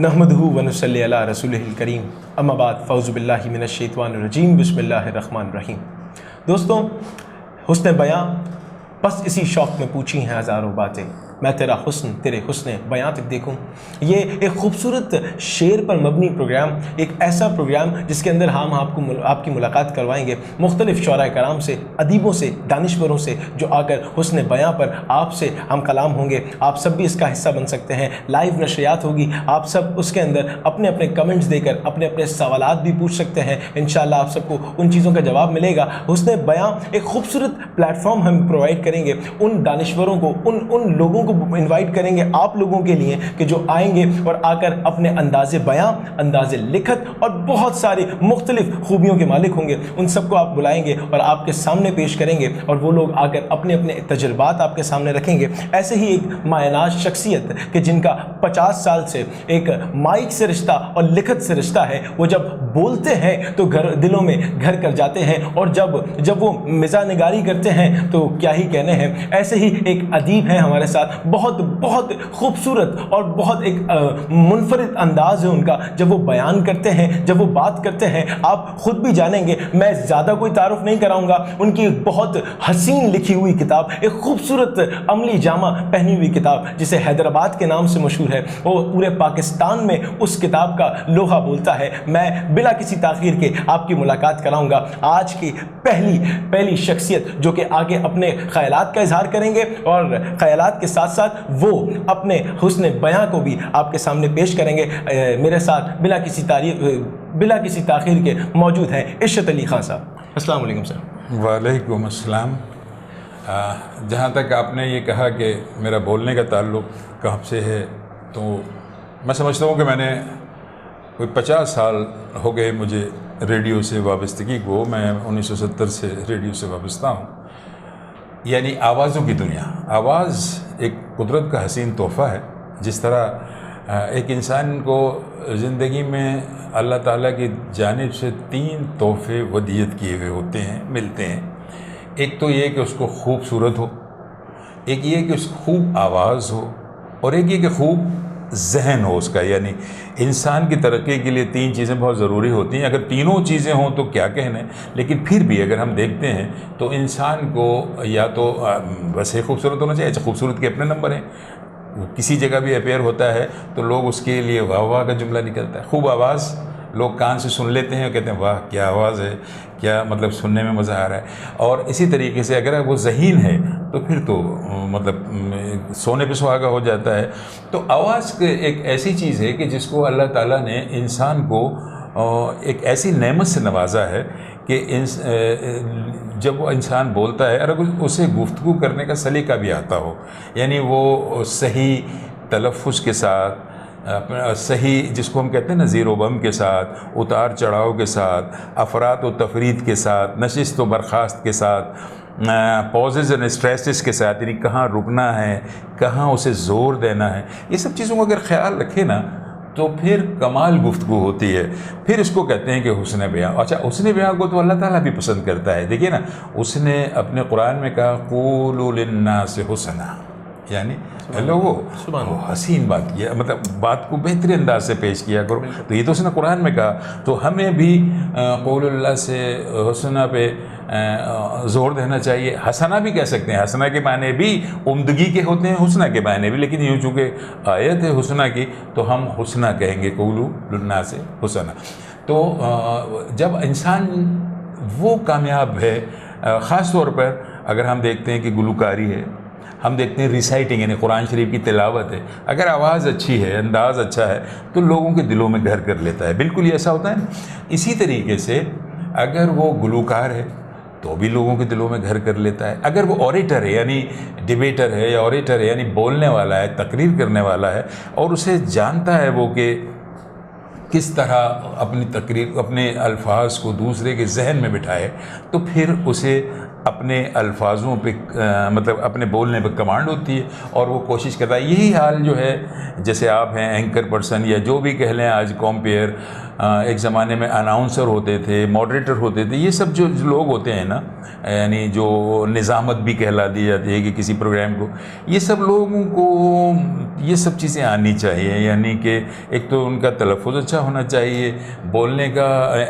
नहमदहू व नसल्ली अला रसूलिहिल करीम अम्मा बाद फ़ौज़ु बिल्लाहि मिनश शैतानिर रजीम बिस्मिल्लाहिर रहमानिर रहीम। दोस्तों, हुस्न बयां बस इसी शौक़ में पूछी हैं हज़ारों बातें, मैं तेरा हुस्न तेरे हुस्न बयां तक देखूं। ये एक खूबसूरत शेर पर मबनी प्रोग्राम, एक ऐसा प्रोग्राम जिसके अंदर हम आपकी मुलाकात करवाएंगे मुख्तलिफ़ शौरा कराम से, अदीबों से, दानिश्वरों से, जो आकर हुस्न बयां पर आपसे हम कलाम होंगे। आप सब भी इसका हिस्सा बन सकते हैं। लाइव नशरियात होगी, आप सब उसके अंदर अपने अपने कमेंट्स देकर अपने अपने सवालात भी पूछ सकते हैं। इंशाअल्लाह आप सबको उन चीज़ों का जवाब मिलेगा। हुस्न बयां एक खूबसूरत प्लेटफॉर्म हम प्रोवाइड करेंगे उन दानिश्वरों को, उन लोगों को इनवाइट करेंगे आप लोगों के लिए कि जो आएंगे और आकर अपने अंदाज़े बयां, अंदाज़े लिखत और बहुत सारी मुख्तलिफ खूबियों के मालिक होंगे। उन सबको आप बुलाएंगे और आपके सामने पेश करेंगे और वो लोग आकर अपने अपने तजुर्बात आपके सामने रखेंगे। ऐसे ही एक मायनाज शख्सियत कि जिनका 50 साल से एक माइक से रिश्ता और लिखत से रिश्ता है, वो जब बोलते हैं तो दिलों में घर कर जाते हैं और जब वो मिज़ा निगारी करते हैं तो क्या ही कहने हैं। ऐसे ही एक अदीब हैं हमारे साथ, बहुत बहुत खूबसूरत और बहुत एक मुनफरिद अंदाज़ है उनका। जब वो बयान करते हैं, जब वो बात करते हैं, आप ख़ुद भी जानेंगे। मैं ज़्यादा कोई तारुफ नहीं कराऊंगा। उनकी एक बहुत हसीन लिखी हुई किताब, एक खूबसूरत अमली जामा पहनी हुई किताब जिसे हैदराबाद के नाम से मशहूर है, वो पूरे पाकिस्तान में उस किताब का लोहा बोलता है। मैं बिला किसी ताख़ीर के आपकी मुलाकात कराऊंगा आज की पहली शख्सियत जो कि आगे अपने ख़यालात का इजहार करेंगे और ख़यालात के साथ साथ वो अपने हुस्न बयां को भी आपके सामने पेश करेंगे। मेरे साथ बिला किसी ताख़ीर के मौजूद हैं इशरत अली ख़ान साहब। अस्सलाम वालेकुम सर। वालेकुम अस्सलाम। जहाँ तक आपने ये कहा कि मेरा बोलने का ताल्लुक़ कब से है, तो मैं समझता हूँ कि मैंने कोई 50 साल हो गए मुझे रेडियो से वाबस्तगी को। मैं 1970 से रेडियो से वाबस्ता हूँ। यानी आवाज़ों की दुनिया। आवाज़ एक कुदरत का हसीन तोहफ़ा है। जिस तरह एक इंसान को ज़िंदगी में अल्लाह ताला की जानिब से 3 तोहफ़े वदीयत किए हुए होते हैं, मिलते हैं। एक तो ये कि उसको खूबसूरत हो, एक ये कि उसको खूब आवाज़ हो, और एक ये कि खूब जहन हो उसका। यानी इंसान की तरक्की के लिए 3 चीज़ें बहुत ज़रूरी होती हैं। अगर तीनों चीज़ें हों तो क्या कहने, लेकिन फिर भी अगर हम देखते हैं तो इंसान को या तो बस ही खूबसूरत होना चाहिए। अच्छा, खूबसूरत के अपने नंबर हैं, वो किसी जगह भी अपेयर होता है तो लोग उसके लिए वाह वाह का जुमला निकलता है। खूब आवाज़, लोग कान से सुन लेते हैं और कहते हैं वाह क्या आवाज़ है, क्या मतलब सुनने में मज़ा आ रहा है। और इसी तरीके से अगर वो ज़हीन है तो फिर तो मतलब सोने पे सुहागा हो जाता है। तो आवाज़ एक ऐसी चीज़ है कि जिसको अल्लाह ताला ने इंसान को एक ऐसी नेमत से नवाजा है कि जब वो इंसान बोलता है, अगर उसे गुफ्तगू करने का सलीका भी आता हो, यानी वो सही तलफ़्फ़ुज़ के साथ, सही जिसको हम कहते हैं ना ज़ीरो बम के साथ, उतार चढ़ाव के साथ, अफरात व तफरीद के साथ, नशिस्त व बर्खास्त के साथ, पॉजेज़ एंड स्ट्रेसेस के साथ, यानी कहाँ रुकना है, कहाँ उसे ज़ोर देना है, ये सब चीज़ों का अगर ख्याल रखे ना तो फिर कमाल गुफ्तगू होती है। फिर इसको कहते हैं कि हुस्न बयां। अच्छा, हुस्न बयां को तो अल्लाह ताला भी पसंद करता है। देखिए ना, उसने अपने कुरान में कहा क़ूलू लिन्नासि हुस्ना, यानी लोगों हसीन बात किया, मतलब बात को बेहतरीन अंदाज से पेश किया करो। तो ये तो उसने कुरान में कहा, तो हमें भी क़ौलुल्लाह से हुस्ना पे ज़ोर देना चाहिए। हसना भी कह सकते हैं, हसना के माने भी उम्दगी के होते हैं, हुस्ना के माने भी, लेकिन यूँ चूँकि आयत है हुस्ना की तो हम हुस्ना कहेंगे, क़ौलू लिन्नासि हुस्ना। तो जब इंसान वो कामयाब है, ख़ास तौर पर अगर हम देखते हैं कि गुलकारी है, हम देखते हैं रिसाइटिंग यानी कुरान शरीफ की तिलावत है, अगर आवाज़ अच्छी है, अंदाज़ अच्छा है तो लोगों के दिलों में घर कर लेता है। बिल्कुल ये ऐसा होता है। इसी तरीके से अगर वो गुलकार है तो भी लोगों के दिलों में घर कर लेता है। अगर वो ऑरेटर है, यानी डिबेटर है, या ऑरेटर है यानी बोलने वाला है, तकरीर करने वाला है, और उसे जानता है वो कि किस तरह अपनी तकरीर, अपने अल्फाज को दूसरे के जहन में बिठाए, तो फिर उसे अपने अल्फाजों पे मतलब अपने बोलने पे कमांड होती है और वो कोशिश करता है। यही हाल जो है, जैसे आप हैं एंकर पर्सन या जो भी कह लें आज कॉम्पेयर, एक ज़माने में अनाउंसर होते थे, मॉडरेटर होते थे, ये सब जो लोग होते हैं ना, यानी जो निज़ामत भी कहला दी जाती है कि किसी प्रोग्राम को, ये सब लोगों को ये सब चीज़ें आनी चाहिए। यानी कि एक तो उनका तलफ़ुज़ अच्छा होना चाहिए, बोलने का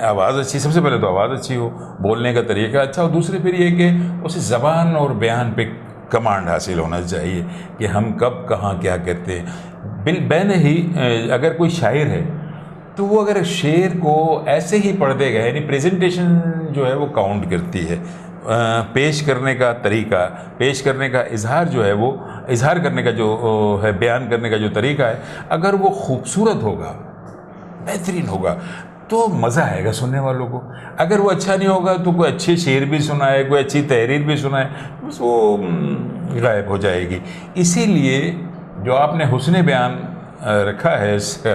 आवाज़ अच्छी, सबसे पहले तो आवाज़ अच्छी हो, बोलने का तरीका अच्छा हो, दूसरे फिर ये कि उसे ज़बान और बयान पे कमांड हासिल होना चाहिए कि हम कब कहाँ क्या करते हैं। बिन ही अगर कोई शायर है तो वो अगर शेर को ऐसे ही पढ़ देगा, यानी प्रेजेंटेशन जो है वो काउंट करती है, पेश करने का तरीका, पेश करने का इजहार जो है वो इजहार करने का जो है, बयान करने का जो तरीका है, अगर वो खूबसूरत होगा, बेहतरीन होगा, तो मज़ा आएगा सुनने वालों को। अगर वो अच्छा नहीं होगा तो कोई अच्छे शेर भी सुनाए, कोई अच्छी तहरीर भी सुनाए, बस वो गायब हो जाएगी। इसीलिए जो आपने हुस्न बयान रखा है इसका,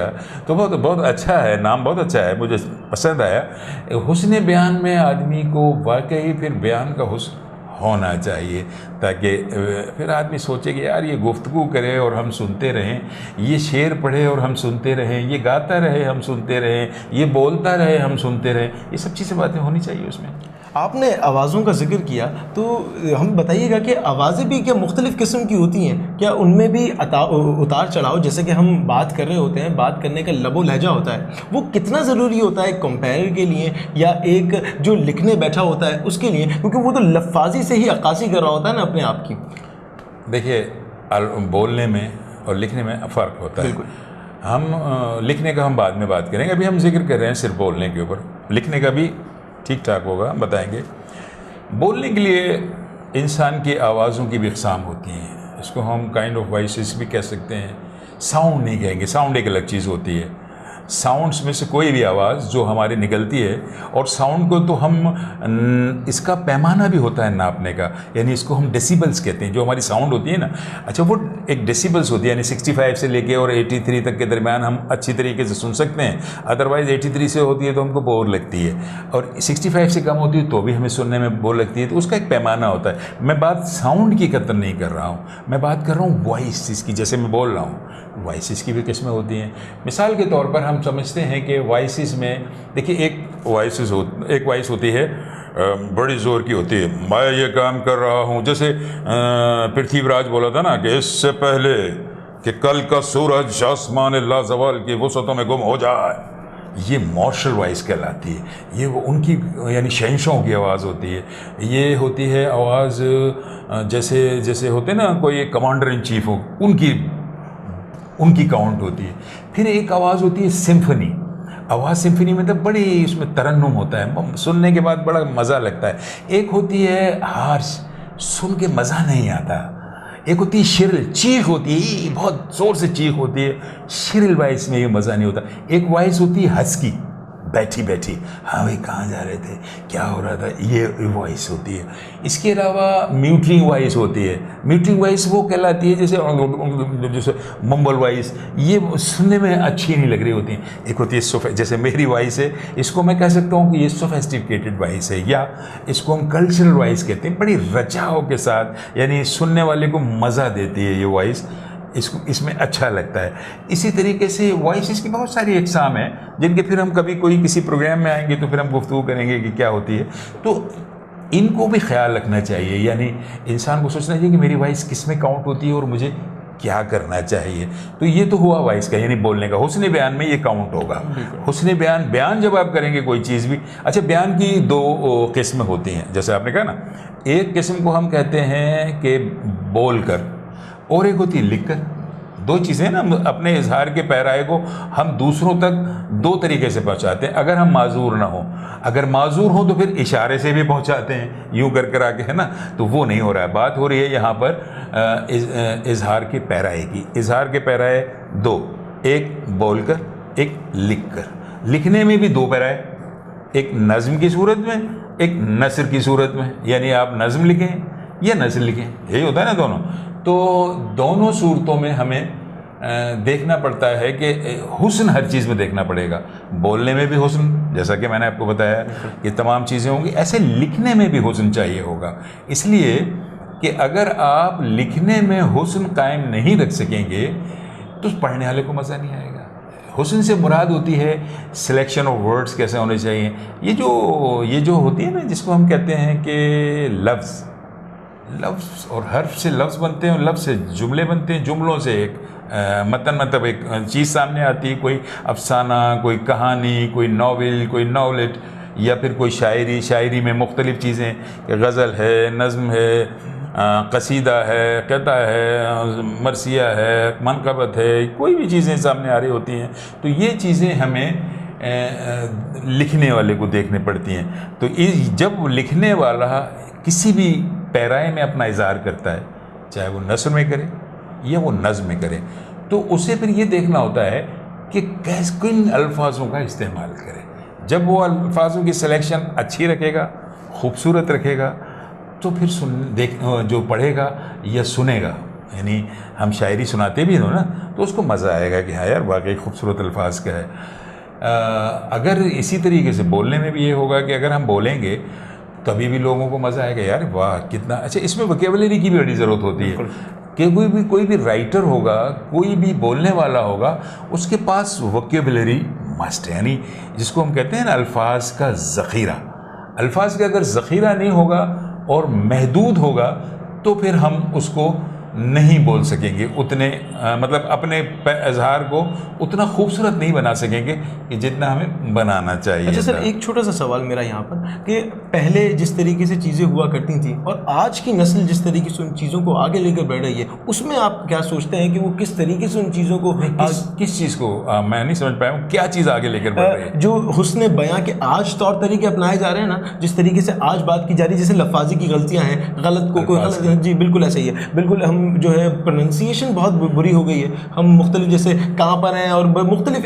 तो बहुत अच्छा है, नाम बहुत अच्छा है, मुझे पसंद आया। हुस्न बयान में आदमी को वाकई फिर बयान का हुस्न होना चाहिए, ताकि फिर आदमी सोचे कि यार ये गुफ्तगू करे और हम सुनते रहें, ये शेर पढ़े और हम सुनते रहें, ये गाता रहे हम सुनते रहें, ये बोलता रहे हम सुनते रहें, ये सब चीज़ें बातें होनी चाहिए उसमें। आपने आवाज़ों का जिक्र किया, तो हम बताइएगा कि आवाज़ें भी क्या मुख्तलिफ़ किस्म की होती हैं? क्या उनमें भी उतार चढ़ाव, जैसे कि हम बात कर रहे होते हैं, बात करने का लबो लहजा होता है, वो कितना ज़रूरी होता है एक कंपेयर के लिए या एक जो लिखने बैठा होता है उसके लिए? क्योंकि वो तो लफ्ज़ी से ही अक्कासी कर रहा होता है ना अपने आप की। देखिए, बोलने में और लिखने में फ़र्क होता है। हम लिखने का हम बाद में बात करेंगे, अभी हम जिक्र कर रहे हैं सिर्फ बोलने के ऊपर, लिखने का भी ठीक ठाक होगा, हम बताएंगे। बोलने के लिए इंसान की आवाज़ों की भी अक़साम होती हैं, इसको हम काइंड ऑफ वॉइसेस भी कह सकते हैं, साउंड नहीं कहेंगे, साउंड एक अलग चीज़ होती है। साउंड्स में से कोई भी आवाज़ जो हमारी निकलती है, और साउंड को तो हम इसका पैमाना भी होता है नापने का, यानी इसको हम डेसिबल्स कहते हैं, जो हमारी साउंड होती है ना। अच्छा, वो एक डेसिबल्स होती है, यानी 65 से लेके और 83 तक के दरमियान हम अच्छी तरीके से सुन सकते हैं, अदरवाइज़ 83 से होती है तो हमको बोर लगती है, और 65 से कम होती है तो भी हमें सुनने में बोर लगती है। तो उसका एक पैमाना होता है। मैं बात साउंड की कतर नहीं कर रहा हूँ, मैं बात कर रहा हूँ वॉइस की, जैसे मैं बोल रहा हूँ, वॉइसेस की भी किस्में होती हैं। मिसाल के तौर पर हम समझते हैं कि वॉइसेस में, देखिए, एक वॉइस होती है बड़ी ज़ोर की होती है, मैं ये काम कर रहा हूँ, जैसे पृथ्वीराज बोला था ना कि इससे पहले कि कल का सूरज आसमान लाजवाल की वसतों में गुम हो जाए, ये मार्शल वॉइस कहलाती है। ये वो उनकी यानी शहंशाहों की आवाज़ होती है। ये होती है आवाज़ जैसे होते ना, कोई कमांडर इन चीफ हो, उनकी काउंट होती है। फिर एक आवाज़ होती है सिम्फनी। आवाज़ सिम्फनी में तो बड़ी उसमें तरन्नुम होता है, सुनने के बाद बड़ा मज़ा लगता है। एक होती है हार्श, सुन के मज़ा नहीं आता। एक होती है शिरिल, चीख होती है, बहुत ज़ोर से चीख होती है, शिरिल वॉइस में ये मज़ा नहीं होता। एक वॉइस होती है हस्की, बैठी बैठी, हाँ भाई कहाँ जा रहे थे, क्या हो रहा था, ये वॉइस होती है। इसके अलावा म्यूटिंग वॉइस होती है। म्यूटिंग वॉइस वो कहलाती है जैसे मम्बल वॉइस, ये सुनने में अच्छी नहीं लग रही होती है। एक होती है जैसे मेरी वॉइस है, इसको मैं कह सकता हूँ कि ये सोफेस्टिकेटेड वॉइस है, या इसको हम कल्चरल वॉइस कहते हैं, बड़ी रचाव के साथ, यानी सुनने वाले को मज़ा देती है ये वॉइस, इसमें अच्छा लगता है। इसी तरीके से वॉइसेस की बहुत सारी अक़साम हैं, जिनके फिर हम कभी किसी प्रोग्राम में आएंगे तो फिर हम गुफ्तगू करेंगे कि क्या होती है। तो इनको भी ख्याल रखना चाहिए, यानी इंसान को सोचना चाहिए कि मेरी वॉइस किस में काउंट होती है और मुझे क्या करना चाहिए। तो ये तो हुआ वॉइस का, यानी बोलने का। हुस्न बयान में ये काउंट होगा। हुस्न बयान जब आप करेंगे कोई चीज़ भी, अच्छा, बयान की दो किस्म होती हैं, जैसे आपने कहा ना, एक किस्म को हम कहते हैं कि बोल कर, और एक होती है लिख कर। दो चीज़ें ना, अपने इजहार के पैराए को हम दूसरों तक दो तरीके से पहुंचाते हैं। अगर हम माजूर ना हो, अगर माजूर हो तो फिर इशारे से भी पहुंचाते हैं, यूं कर आके, है ना। तो वो नहीं हो रहा है, बात हो रही है यहाँ पर इजहार के पैराए की। इजहार के पैराए दो, एक बोल कर, एक लिख कर। लिखने में भी दो पैराए, एक नज़्म की सूरत में, एक नसर की सूरत में, यानी आप नज़्म लिखें या नसर लिखें, यही होता है ना दोनों। तो दोनों सूरतों में हमें देखना पड़ता है कि हुस्न हर चीज़ में देखना पड़ेगा। बोलने में भी हुस्न, जैसा कि मैंने आपको बताया कि तमाम चीज़ें होंगी, ऐसे लिखने में भी हुस्न चाहिए होगा। इसलिए कि अगर आप लिखने में हुस्न कायम नहीं रख सकेंगे तो पढ़ने वाले को मज़ा नहीं आएगा। हुस्न से मुराद होती है सिलेक्शन ऑफ वर्ड्स कैसे होने चाहिए। ये जो होती है ना, जिसको हम कहते हैं कि लफ्ज़ और हर्फ से लफ्ज़ बनते हैं, और लफ्ज़ से जुमले बनते हैं, जुमलों से एक मतन मतलब एक चीज़ सामने आती है, कोई अफसाना, कोई कहानी, कोई नावल, कोई नॉवलेट, या फिर कोई शायरी में मुख्तलिफ़ चीज़ें, गज़ल है, नज़्म है, कसीदा है, क़ता है, मरसिया है, मनक़बत है, कोई भी चीज़ें सामने आ रही होती हैं। तो ये चीज़ें हमें लिखने वाले को देखने पड़ती हैं। तो जब लिखने वाला किसी भी पैराए में अपना इज़हार करता है, चाहे वो नस्र में करे या वो नज़्म में करे, तो उसे फिर ये देखना होता है कि किन अल्फाजों का इस्तेमाल करे। जब वो अल्फाजों की सिलेक्शन अच्छी रखेगा, खूबसूरत रखेगा, तो फिर जो पढ़ेगा या सुनेगा, यानी हम शायरी सुनाते भी हो ना, तो उसको मज़ा आएगा कि हाँ यार वाकई खूबसूरत अल्फाज का है। अगर इसी तरीके से बोलने में भी ये होगा कि अगर हम बोलेंगे तभी भी लोगों को मज़ा आएगा, यार वाह कितना अच्छा। इसमें वोकेबलरी की भी बड़ी ज़रूरत होती है कि कोई भी राइटर होगा, कोई भी बोलने वाला होगा, उसके पास वोकेबलरी मस्ट है, यानी जिसको हम कहते हैं ना अल्फाज का ज़ख़ीरा। अल्फाज का अगर ज़ख़ीरा नहीं होगा और महदूद होगा, तो फिर हम उसको नहीं बोल सकेंगे उतने मतलब अपने इज़हार को उतना खूबसूरत नहीं बना सकेंगे कि जितना हमें बनाना चाहिए। अच्छा सर, एक छोटा सा सवाल मेरा यहाँ पर कि पहले जिस तरीके से चीज़ें हुआ करती थी और आज की नस्ल जिस तरीके से उन चीज़ों को आगे लेकर बढ़ रही है, उसमें आप क्या सोचते हैं कि वो किस तरीके से उन चीज़ों को किस चीज़ को मैं नहीं समझ पाया हूँ, क्या चीज़ आगे लेकर बढ़ रही है? जो हुस्न बयां के आज तौर तरीके अपनाए जा रहे हैं ना, जिस तरीके से आज बात की जा रही है, जैसे लफाजी की गलतियाँ हैं, गलत को गलत, जी बिल्कुल ऐसा ही है। बिल्कुल हम जो है प्रोनाउंसिएशन बहुत बुरी हो गई है, हम मुख्तलिफ जैसे कहाँ पर हैं और मुख्तलिफ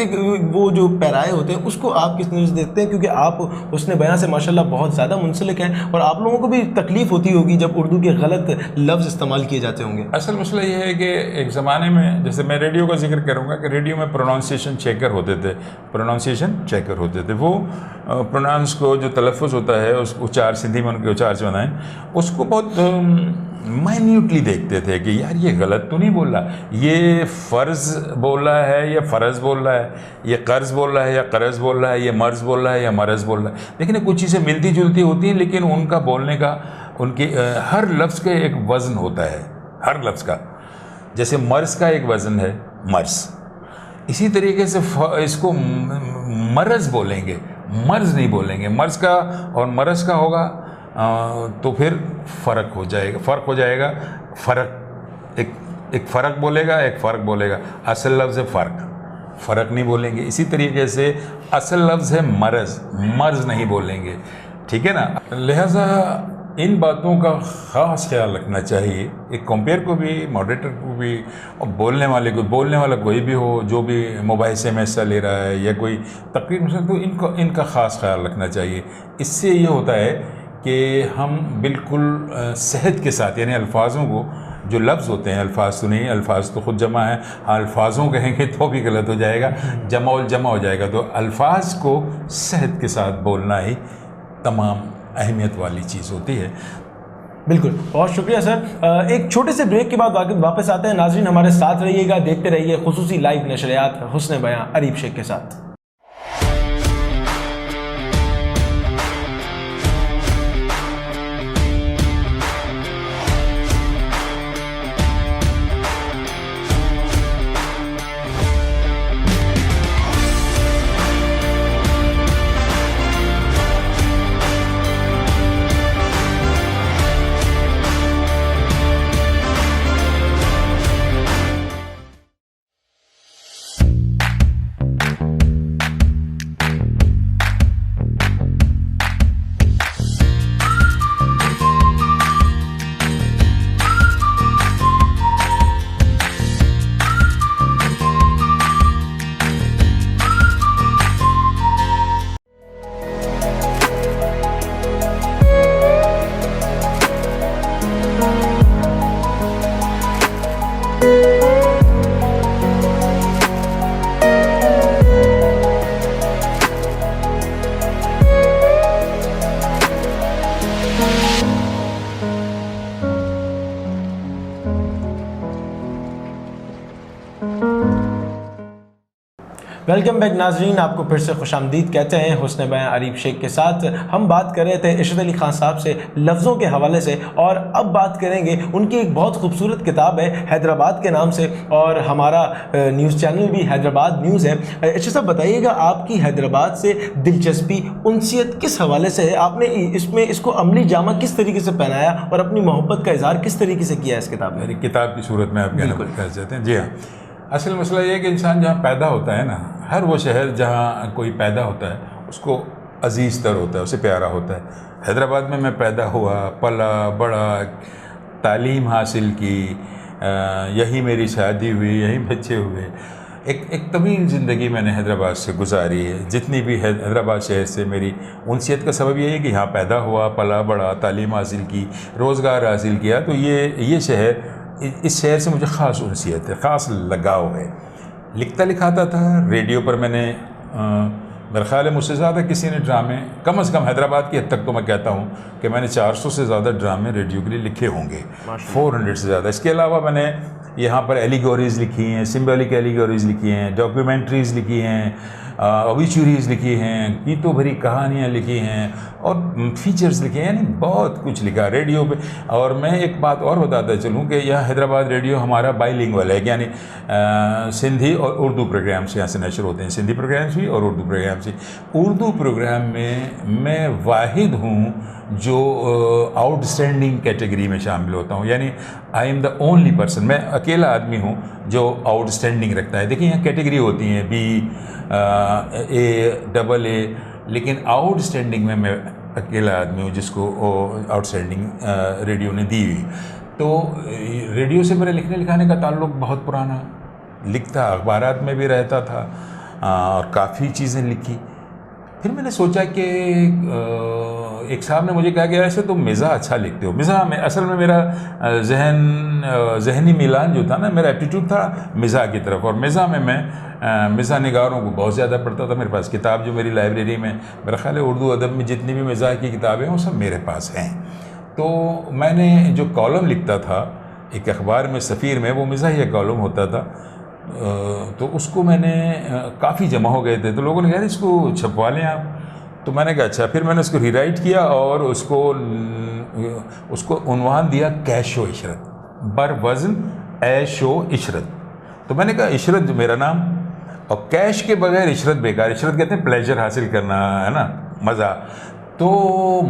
वो जो पैराए होते हैं उसको आप किस नज़र से देखते हैं? क्योंकि आप हुस्न बयां से माशाल्लाह बहुत ज़्यादा मुंसलिक हैं और आप लोगों को भी तकलीफ़ होती होगी जब उर्दू के गलत लफ्ज़ इस्तेमाल किए जाते होंगे। असल मसला ये है कि एक ज़माने में, जैसे मैं रेडियो का जिक्र करूँगा कि रेडियो में प्रोनाउंसिएशन चेकर होते थे, वो प्रोनाउंस को जो तलफ़ुज़ होता है उस उच्चार सिंधी में उनके उच्चार से बनाएं, उसको बहुत माइन्यूटली देखते थे कि यार ये गलत तो नहीं बोल रहा, ये फ़र्ज़ बोल रहा है या फ़र्ज़ बोल रहा है, ये कर्ज़ बोल रहा है या कर्ज़ बोल रहा है, ये मर्ज़ बोल रहा है या मरज़ बोल रहा है। लेकिन कुछ चीज़ें मिलती जुलती होती हैं, लेकिन उनका बोलने का, उनके हर लफ्ज़ का एक वज़न होता है, हर लफ्ज़ का। जैसे मर्ज़ का एक वज़न है मर्ज़, इसी तरीके से इसको मरज़ बोलेंगे, मर्ज़ नहीं बोलेंगे। मर्ज़ का और मरज़ का होगा तो फिर फ़र्क हो जाएगा। एक फ़र्क बोलेगा, एक फ़र्क बोलेगा। असल लफ्ज़ है फ़र्क नहीं बोलेंगे। इसी तरीके से असल लफ्ज़ है मर्ज़ नहीं बोलेंगे, ठीक है ना। लिहाजा इन बातों का ख़ास ख्याल रखना चाहिए, एक कंपेयर को भी, मॉडरेटर को भी, और बोलने वाला कोई भी हो, जो भी मुबाहिसे में हिस्सा ले रहा है या कोई तकरीर में, तो इनका ख़ास ख्याल रखना चाहिए। इससे ये होता है कि हम बिल्कुल सेहत के साथ, यानी अल्फाजों को, जो लफ्ज़ होते हैं, अल्फाज तो नहीं, अल्फाज तो ख़ुद जमा है, अल्फाजों कहेंगे तो भी गलत हो जाएगा, जमा हो जाएगा। तो अल्फाज को सेहत के साथ बोलना ही तमाम अहमियत वाली चीज़ होती है। बिल्कुल, बहुत शुक्रिया सर। एक छोटे से ब्रेक के बाद वापस आते हैं। नाज़रीन हमारे साथ रहिएगा, देखते रहिए खुसूसी लाइव नशरियात हुस्न बयां अरीब शेख के साथ। वेलकम बैक नाजरीन, आपको फिर से खुशामदीद कहते हैं। हुस्न बयां आरिफ शेख के साथ हम बात कर रहे थे इरशाद अली खान साहब से लफ्ज़ों के हवाले से, और अब बात करेंगे उनकी एक बहुत खूबसूरत किताब है हैदराबाद के नाम से, और हमारा न्यूज़ चैनल भी हैदराबाद न्यूज़ है। इरशाद साहब बताइएगा, आपकी हैदराबाद से दिलचस्पी, उनसियत किस हवाले से है? आपने इसमें इसको अमली जामा किस तरीके से पहनाया और अपनी मोहब्बत का इजहार किस तरीके से किया है इस किताब में? मेरी किताब की सूरत में आप कहना चाहते हैं? जी हाँ, असल मसला ये है कि इंसान जहाँ पैदा होता है ना, हर वो शहर जहाँ कोई पैदा होता है उसको अजीज़ तर होता है, उसे प्यारा होता है। हैदराबाद में मैं पैदा हुआ, पला बड़ा, तालीम हासिल की, यही मेरी शादी हुई, यही बच्चे हुए। एक तवील ज़िंदगी मैंने हैदराबाद से गुजारी है। जितनी भी हैदराबाद शहर से मेरी उनसियत का सबब ये है कि यहाँ पैदा हुआ, पला बड़ा, तालीम हासिल की, रोज़गार हासिल किया। तो ये शहर, इस शहर से मुझे ख़ास उनसियत है, ख़ास लगाव है। लिखता लिखाता था रेडियो पर। मैंने मेरा ख्याल है मुझसे ज़्यादा किसी ने ड्रामे, कम से कम हैदराबाद की हद तक तो मैं कहता हूँ कि मैंने 400 से ज़्यादा ड्रामे रेडियो के लिए लिखे होंगे, 400 से ज़्यादा। इसके अलावा मैंने यहाँ पर एलिगोरीज़ लिखी हैं, सिम्बॉलिक एलिगोरीज़ लिखी हैं, डॉक्यूमेंट्रीज़ लिखी हैं, ऑबिचुरीज़ लिखी हैं, गीतों भरी कहानियाँ लिखी हैं और फीचर्स लिखे हैं, यानी बहुत कुछ लिखा रेडियो पे। और मैं एक बात और बताता चलूँ कि यह हैदराबाद रेडियो हमारा बाइलिंगुअल है, यानी सिंधी और उर्दू प्रोग्राम्स यहाँ से नशर होते हैं, सिंधी प्रोग्राम्स भी और उर्दू प्रोग्राम्स भी। उर्दू प्रोग्राम में मैं वाहिद हूँ जो आउटस्टैंडिंग कैटेगरी में शामिल होता हूँ, यानी I am the only person, मैं अकेला आदमी हूँ जो आउटस्टैंडिंग रखता है। देखिए यहाँ कैटेगरी होती हैं बी, ए, डबल ए, लेकिन आउटस्टैंडिंग में मैं अकेला आदमी हूँ जिसको आउटस्टैंडिंग रेडियो ने दी हुई। तो रेडियो से मेरे लिखने लिखाने का ताल्लुक़ बहुत पुराना, लिखता अखबारात में भी रहता था और काफ़ी चीज़ें लिखी। फिर मैंने सोचा कि एक साहब ने मुझे कहा कि ऐसे तुम मिज़ाह अच्छा लिखते हो। मिज़ाह में असल में मेरा जहनी मिलान जो था ना, मेरा एप्टीट्यूड था मिज़ाह की तरफ, और मिज़ाह में मैं मिज़ाह निगारों को बहुत ज़्यादा पढ़ता था। मेरे पास किताब जो मेरी लाइब्रेरी में, मेरा ख्याल है उर्दू अदब में जितनी भी मिज़ाह की किताबें हैं वो सब मेरे पास हैं। तो मैंने जो कॉलम लिखता था एक अखबार में, सफ़ीर में, वो मिज़ाहिया कॉलम होता था। तो उसको मैंने काफ़ी जमा हो गए थे, तो लोगों ने कहा इसको छपवा लें आप। तो मैंने कहा अच्छा। फिर मैंने उसको रीराइट किया और उसको उन्वान दिया कैशो इशरत, बर वज़न ऐशो इशरत। तो मैंने कहा इशरत जो मेरा नाम, और कैश के बगैर इशरत बेकार। इशरत कहते हैं प्लेजर हासिल करना, है ना, मज़ा। तो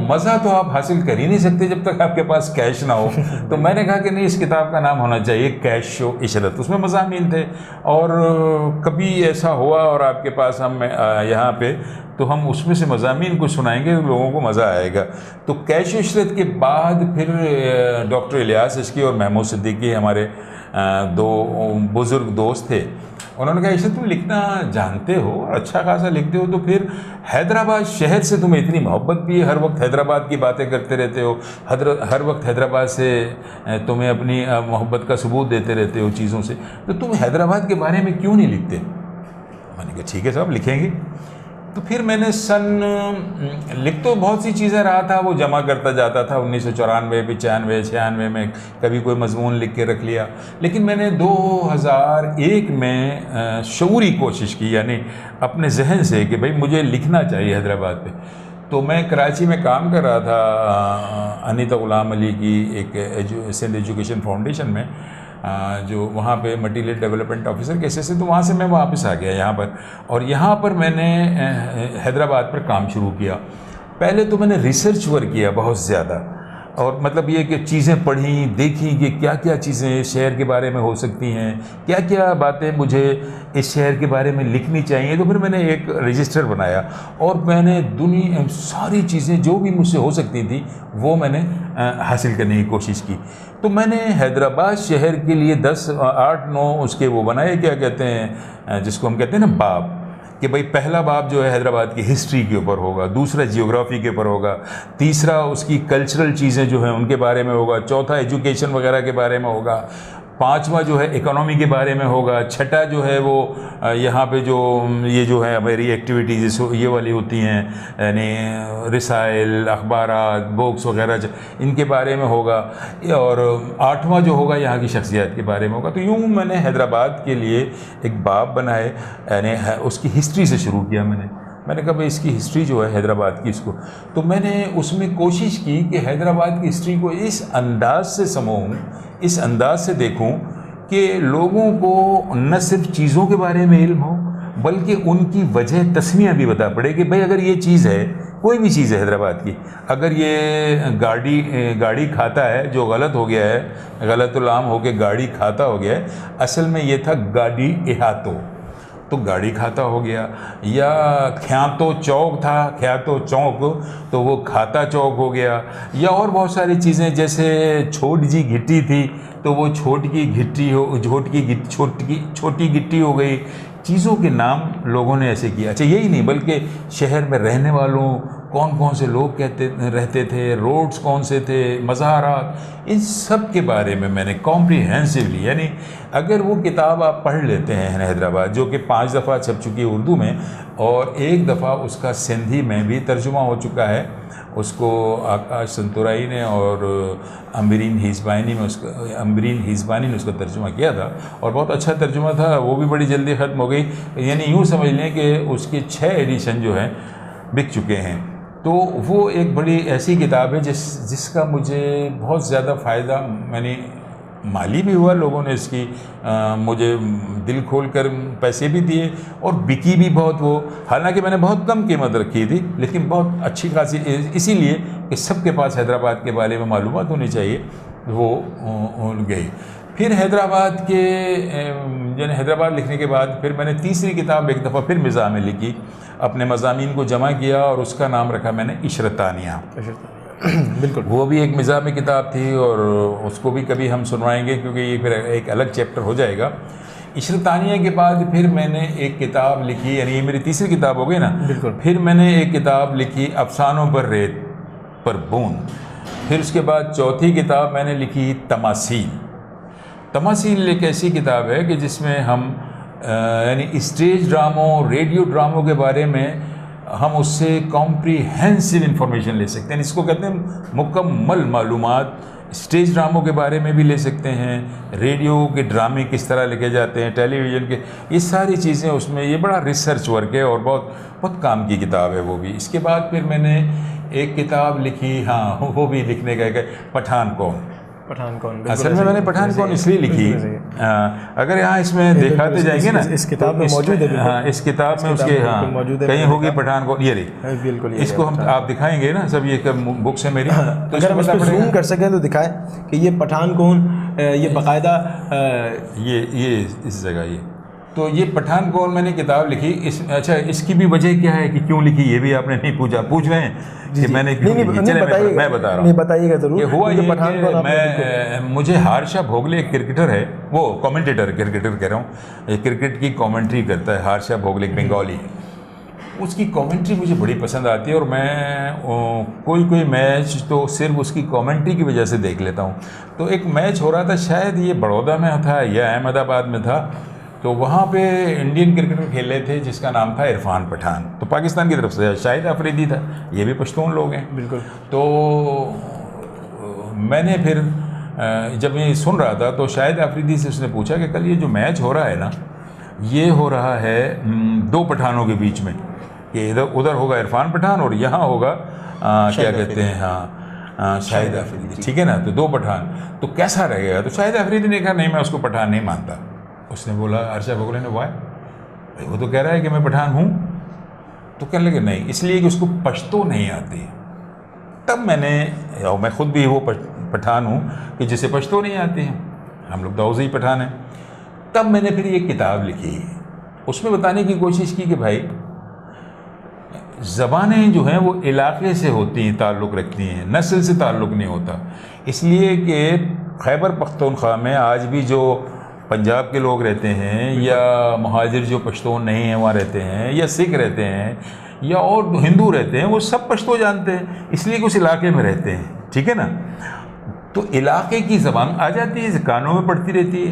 मज़ा तो आप हासिल कर ही नहीं सकते जब तक आपके पास कैश ना हो। तो मैंने कहा कि नहीं, इस किताब का नाम होना चाहिए कैशो इशरत। उसमें मज़ामीन थे, और कभी ऐसा हुआ और आपके पास हम यहाँ पे, तो हम उसमें से मज़ामीन को सुनाएंगे तो लोगों को मज़ा आएगा। तो कैशो इशरत के बाद फिर डॉक्टर इलियास इश्की और महमूद सिद्दीकी हमारे दो बुज़ुर्ग दोस्त थे, उन्होंने कहा इशरत तुम लिखना जानते हो, अच्छा खासा लिखते हो, तो फिर हैदराबाद शहर से तुम्हें इतनी मोहब्बत भी है, हर वक्त हैदराबाद की बातें करते रहते हो, हर वक्त हैदराबाद से तुम्हें अपनी मोहब्बत का सबूत देते रहते हो चीज़ों से, तो तुम हैदराबाद के बारे में क्यों नहीं लिखते? मैंने कहा ठीक है साहब, लिखेंगे। तो फिर मैंने लिख तो बहुत सी चीज़ें रहा था, वो जमा करता जाता था। 1994, 95, 96 में कभी कोई मजमून लिख के रख लिया। लेकिन मैंने 2001 में शऊरी कोशिश की, यानी अपने जहन से कि भाई मुझे लिखना चाहिए हैदराबाद पे। तो मैं कराची में काम कर रहा था अनीता गुलाम अली की एक सिंध एजुकेशन फाउंडेशन में, जो वहाँ पे मटीरियल डेवलपमेंट ऑफिसर कैसे से, तो वहाँ से मैं वापस आ गया यहाँ पर, और यहाँ पर मैंने हैदराबाद पर काम शुरू किया। पहले तो मैंने रिसर्च वर्क किया बहुत ज़्यादा, और मतलब ये कि चीज़ें पढ़ी, देखी कि क्या क्या चीज़ें शहर के बारे में हो सकती हैं, क्या क्या बातें मुझे इस शहर के बारे में लिखनी चाहिए। तो फिर मैंने एक रजिस्टर बनाया और मैंने दुनिया सारी चीज़ें जो भी मुझसे हो सकती थी वो मैंने हासिल करने की कोशिश की। तो मैंने हैदराबाद शहर के लिए 10, 8, 9 उसके वो बनाए, क्या कहते हैं, जिसको हम कहते हैं ना बाब, कि भाई पहला बाब जो है हैदराबाद की हिस्ट्री के ऊपर होगा, दूसरा जियोग्राफी के ऊपर होगा, तीसरा उसकी कल्चरल चीज़ें जो हैं उनके बारे में होगा, चौथा एजुकेशन वगैरह के बारे में होगा, पांचवा जो है इकोनॉमी के बारे में होगा, छठा जो है वो यहाँ पे जो ये जो है हमारी एक्टिविटीज़ ये वाली होती हैं, यानी रिसाइल, अखबारात, बुक्स वगैरह, इनके बारे में होगा, और आठवां जो होगा यहाँ की शख्सियत के बारे में होगा। तो यूँ मैंने हैदराबाद के लिए एक बाब बनाए, यानी उसकी हिस्ट्री से शुरू किया। मैंने कहा भाई इसकी हिस्ट्री जो है हैदराबाद की, इसको तो मैंने उसमें कोशिश की कि हैदराबाद की हिस्ट्री को इस अंदाज से समझूँ, इस अंदाज से देखूँ कि लोगों को न सिर्फ चीज़ों के बारे में इल्म हो, बल्कि उनकी वजह तस्मिया भी बता पड़े कि भाई अगर ये चीज़ है, कोई भी चीज़ है हैदराबाद की, अगर ये गाड़ी खाता है, जो गलत हो गया है, गलतुल-आम हो के गाड़ी खाता हो गया है, असल में ये था गाड़ी इहातो, तो गाड़ी खाता हो गया, या ख्यातो चौक था, ख्यातो चौक, तो वो खाता चौक हो गया, या और बहुत सारी चीज़ें, जैसे छोटी जी घिट्टी थी तो वो छोटी गिट्टी हो गई। चीज़ों के नाम लोगों ने ऐसे किया। अच्छा यही नहीं, बल्कि शहर में रहने वालों कौन कौन से लोग रहते थे, रोड्स कौन से थे, मज़ारात, इन सब के बारे में मैंने कॉम्प्रिहेंसिवली, यानी अगर वो किताब आप पढ़ लेते हैं हैदराबाद, जो कि 5 दफ़ा छप चुकी है उर्दू में, और 1 दफ़ा उसका सिंधी में भी तर्जुमा हो चुका है, उसको आकाश संतुराई ने और अम्बरीन हिज़बानी ने उसका तर्जुमा किया था, और बहुत अच्छा तर्जुमा था, वो भी बड़ी जल्दी ख़त्म हो गई। यानी यूँ समझ लें कि उसके 6 एडिशन जो हैं बिक चुके हैं। तो वो एक बड़ी ऐसी किताब है जिसका मुझे बहुत ज़्यादा फ़ायदा, मैंने माली भी हुआ, लोगों ने इसकी मुझे दिल खोल कर पैसे भी दिए, और बिकी भी बहुत वो, हालांकि मैंने बहुत कम कीमत रखी थी, लेकिन बहुत अच्छी खासी, इसीलिए कि सबके पास हैदराबाद के बारे में मालूमात होनी चाहिए, वो गई। फिर हैदराबाद के यानी हैदराबाद लिखने के बाद फिर मैंने तीसरी किताब एक दफ़ा फिर मिज़ा में लिखी, अपने मज़ामीन को जमा किया, और उसका नाम रखा मैंने इशरतानिया। बिल्कुल, वो भी एक मिज़ा में किताब थी, और उसको भी कभी हम सुनवाएंगे, क्योंकि ये फिर एक अलग चैप्टर हो जाएगा। इशरतानिया के बाद फिर मैंने एक किताब लिखी, यानी ये मेरी तीसरी किताब हो गई ना। बिल्कुल। फिर मैंने एक किताब लिखी अफसानों पर रेत पर बूंद। फिर उसके बाद चौथी किताब मैंने लिखी तमासील। तमासील एक ऐसी किताब है कि जिसमें हम यानी स्टेज ड्रामों, रेडियो ड्रामों के बारे में हम उससे कॉम्प्रिहेंसिव इंफॉर्मेशन ले सकते हैं। इसको कहते हैं मुकम्मल मालूमात। स्टेज ड्रामों के बारे में भी ले सकते हैं, रेडियो के ड्रामे किस तरह लिखे जाते हैं, टेलीविज़न के, ये सारी चीज़ें उसमें, ये बड़ा रिसर्च वर्क है और बहुत बहुत काम की किताब है वो भी। इसके बाद फिर मैंने एक किताब लिखी, हाँ वो भी लिखने का है, पठान कौन। असल में मैंने पठान कौन इसलिए लिखी, अगर यहाँ इसमें दिखाते जाएंगे ना, इस किताब में मौजूद है। हाँ, इस किताब में उसके हाँ कहीं होगी पठान कौन, ये रही। बिल्कुल, इसको हम आप दिखाएंगे ना, सब ये बुक्स है मेरी, तो अगर हम इसको जूम कर सकें तो दिखाएं कि ये पठान कौन, ये बाकायदा ये इस जगह, ये तो ये पठान कौन मैंने किताब लिखी। अच्छा इसकी भी वजह क्या है कि क्यों लिखी, ये भी आपने नहीं पूछा, पूछ रहे हैं कि मैंने क्यों लिखी। चले मैं बता रहा हूँ, बताइएगा जरूर। हुआ ये मैं मुझे हार्षा भोगले एक क्रिकेटर है, वो कमेंटेटर, क्रिकेटर कह रहा हूँ, ये क्रिकेट की कमेंट्री करता है, हार्षा भोगले एक बंगाली है, उसकी कमेंट्री मुझे बड़ी पसंद आती है, और मैं कोई मैच तो सिर्फ उसकी कमेंट्री की वजह से देख लेता हूँ। तो एक मैच हो रहा था, शायद ये बड़ौदा में था या अहमदाबाद में था, तो वहाँ पे इंडियन क्रिकेटर खेल रहे थे जिसका नाम था इरफान पठान, तो पाकिस्तान की तरफ से। शाहिद अफरीदी था, ये भी पश्तून लोग हैं। बिल्कुल। तो मैंने फिर जब ये सुन रहा था तो शाहिद अफरीदी से उसने पूछा कि कल ये जो मैच हो रहा है ना, ये हो रहा है 2 पठानों के बीच में, कि इधर उधर होगा इरफान पठान और यहाँ होगा क्या कहते हैं, हाँ शाहिद अफरीदी, ठीक है ना, तो 2 पठान, तो कैसा रहेगा। तो शाहिद अफरीदी ने कहा नहीं मैं उसको पठान नहीं मानता। उसने बोला, हार्षा भोगले ने, वाह भाई वो तो कह रहा है कि मैं पठान हूँ। तो कहने लगे नहीं, इसलिए कि उसको पश्तो नहीं आती। तब मैंने, और मैं ख़ुद भी वो पठान हूँ कि जिसे पश्तो नहीं आती हैं, हम लोग दाऊदी पठान हैं। तब मैंने फिर ये किताब लिखी, उसमें बताने की कोशिश की कि भाई ज़बानें जो हैं वो इलाके से होती हैं, ताल्लुक़ रखती हैं, नस्ल से ताल्लुक़ नहीं होता। इसलिए कि खैबर पख्तूनख्वा में आज भी जो पंजाब के लोग रहते हैं, या महाजिर जो पश्तून नहीं हैं वहाँ रहते हैं, या सिख रहते हैं, या और हिंदू रहते हैं, वो सब पश्तो जानते हैं, इसलिए कि उस इलाके में रहते हैं, ठीक है ना। तो इलाके की ज़बान आ जाती है, कानों में पड़ती रहती है।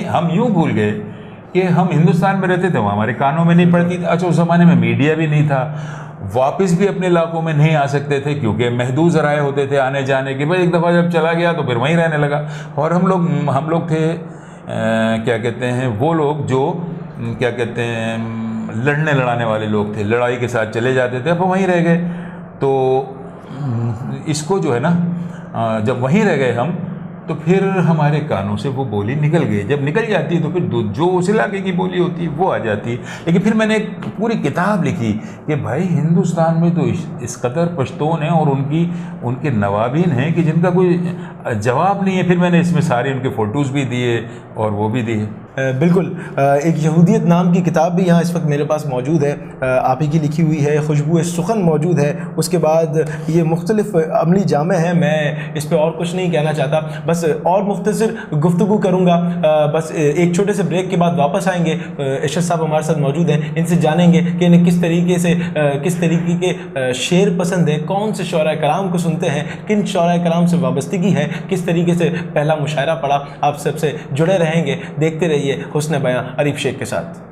हम यूँ भूल गए कि हम हिंदुस्तान में रहते थे, वहाँ हमारे कानों में नहीं पड़ती थी। अच्छा, उस ज़माने में मीडिया भी नहीं था, वापस भी अपने इलाकों में नहीं आ सकते थे क्योंकि महदूद ज़राए होते थे आने जाने के। भाई एक दफ़ा जब चला गया तो फिर वहीं रहने लगा। और हम लोग थे क्या कहते हैं, वो लोग जो क्या कहते हैं लड़ने लड़ाने वाले लोग थे, लड़ाई के साथ चले जाते थे, अब वहीं रह गए। तो इसको जो है ना, जब वहीं रह गए हम, तो फिर हमारे कानों से वो बोली निकल गई। जब निकल जाती है तो फिर जो उस इलाके की बोली होती है वो आ जाती है। लेकिन फिर मैंने एक पूरी किताब लिखी कि भाई हिंदुस्तान में तो इस कदर पश्तून हैं और उनके नवाबीन हैं कि जिनका कोई जवाब नहीं है। फिर मैंने इसमें सारे उनके फ़ोटोज़ भी दिए और वो भी दिए। बिल्कुल, एक यहूदियत नाम की किताब भी यहाँ इस वक्त मेरे पास मौजूद है, आप ही की लिखी हुई है। खुशबू सुखन मौजूद है। उसके बाद ये मुख्तलिफ अमली जामे हैं। मैं इस पर और कुछ नहीं कहना चाहता, बस और मुख्तसर गुफ्तगू करूँगा। बस एक छोटे से ब्रेक के बाद वापस आएंगे। इरशाद साहब हमारे साथ मौजूद हैं, इनसे जानेंगे कि इन्हें किस तरीके के शेर पसंद है, कौन से शौरा कराम को सुनते हैं, किन शौरा कराम से वाबस्तगी है, किस तरीके से पहला मुशायरा पढ़ा। आप सबसे जुड़े रहेंगे, देखते रहिए हुस्न बयां अरीफ शेख के साथ।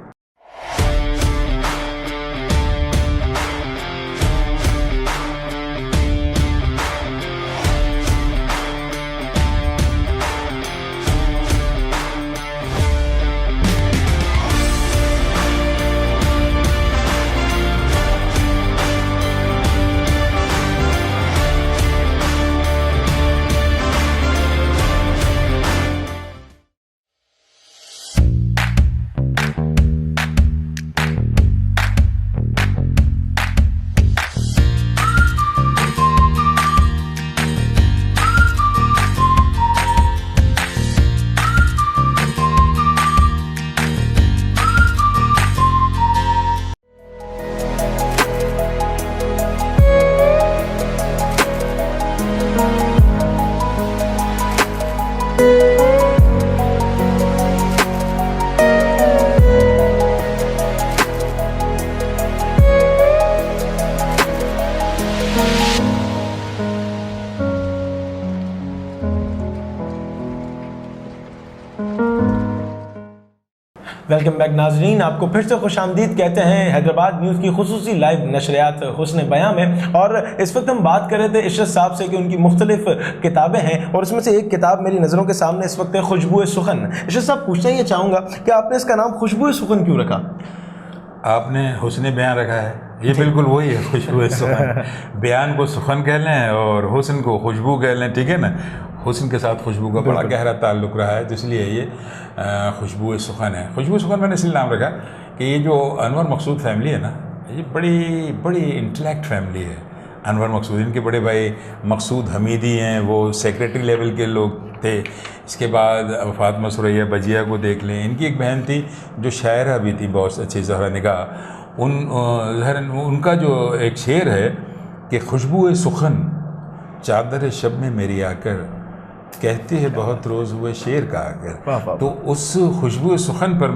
वेलकम बैक नाजरीन, आपको फिर से खुशामदीद कहते हैं हैदराबाद न्यूज़ की खुसूसी लाइव नशरियात हुस्न बयां में। और इस वक्त हम बात कर रहे थे इरशाद साहब से कि उनकी मुख्तलिफ किताबें हैं और उसमें से एक किताब मेरी नज़रों के सामने इस वक्त है खुशबू सुखन। इरशाद साहब, पूछना ये चाहूँगा कि आपने इसका नाम खुशबू सुखन क्यों रखा? आपने हुस्न बयां रखा है, ये बिल्कुल वही है, खुशबू सुखन। बयान को सुखन कह लें और हुस्न को खुशबू कह लें, ठीक है ना। हुस्न के साथ खुशबू का बड़ा गहरा ताल्लुक़ रहा है, तो इसलिए ये खुशबू सुखन है। खुशबू सुखन मैंने इसलिए नाम रखा कि ये जो अनवर मकसूद फैमिली है ना, ये बड़ी इंटेलेक्ट फैमिली है। अनवर मकसूद, इनके बड़े भाई मकसूद हमीदी हैं, वो सेक्रेटरी लेवल के लोग थे। इसके बाद फातिमा सुरैया बजिया को देख लें, इनकी एक बहन थी जो शायरा भी थी, बहुत अच्छी ज़हरा निगाह। उनका जो एक शेर है कि खुशबू सुखन चादर शब में मेरी आकर कहते हैं बहुत रोज़ हुए शेर का आकर। तो उस खुशबू सुखन पर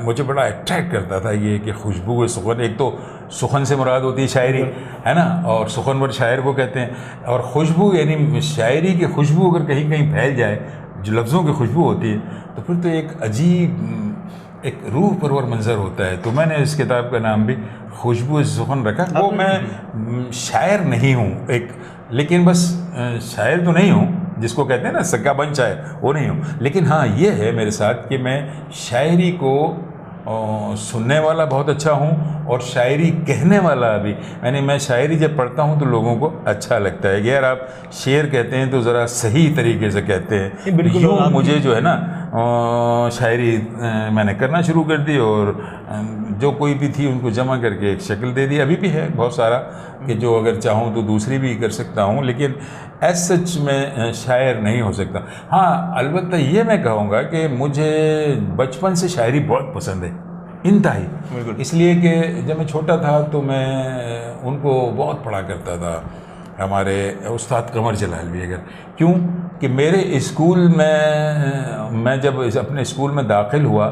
मुझे बड़ा अट्रैक्ट करता था ये कि खुशबू सुखन, एक तो सुखन से मुराद होती है शायरी, है ना, और सुखनवर शायर को कहते हैं, और खुशबू यानी शायरी की खुशबू अगर कहीं कहीं फैल जाए, जो लफ्ज़ों की खुशबू होती है, तो फिर तो एक अजीब एक रूह परवर मंज़र होता है। तो मैंने इस किताब का नाम भी खुशबू सुखन रखा। वो मैं शायर नहीं हूँ एक, लेकिन बस शायर तो नहीं हूँ जिसको कहते हैं ना सक्का बन शायर, वो नहीं हूँ। लेकिन हाँ, ये है मेरे साथ कि मैं शायरी को सुनने वाला बहुत अच्छा हूँ और शायरी कहने वाला भी। यानी मैं शायरी जब पढ़ता हूँ तो लोगों को अच्छा लगता है कि यार आप शेर कहते हैं तो ज़रा सही तरीके से कहते हैं। बिल्कुल, यूँ मुझे जो है ना शायरी मैंने करना शुरू कर दी और जो कोई भी थी उनको जमा करके एक शक्ल दे दी। अभी भी है बहुत सारा कि जो अगर चाहूँ तो दूसरी भी कर सकता हूँ, लेकिन एज सच में शायर नहीं हो सकता। हाँ, अलबत्ता ये मैं कहूँगा कि मुझे बचपन से शायरी बहुत पसंद है, इंतहाई। इसलिए कि जब मैं छोटा था तो मैं उनको बहुत पढ़ा करता था, हमारे उस्ताद कमर जलाल भी। अगर क्यों कि मेरे स्कूल में मैं जब अपने स्कूल में दाखिल हुआ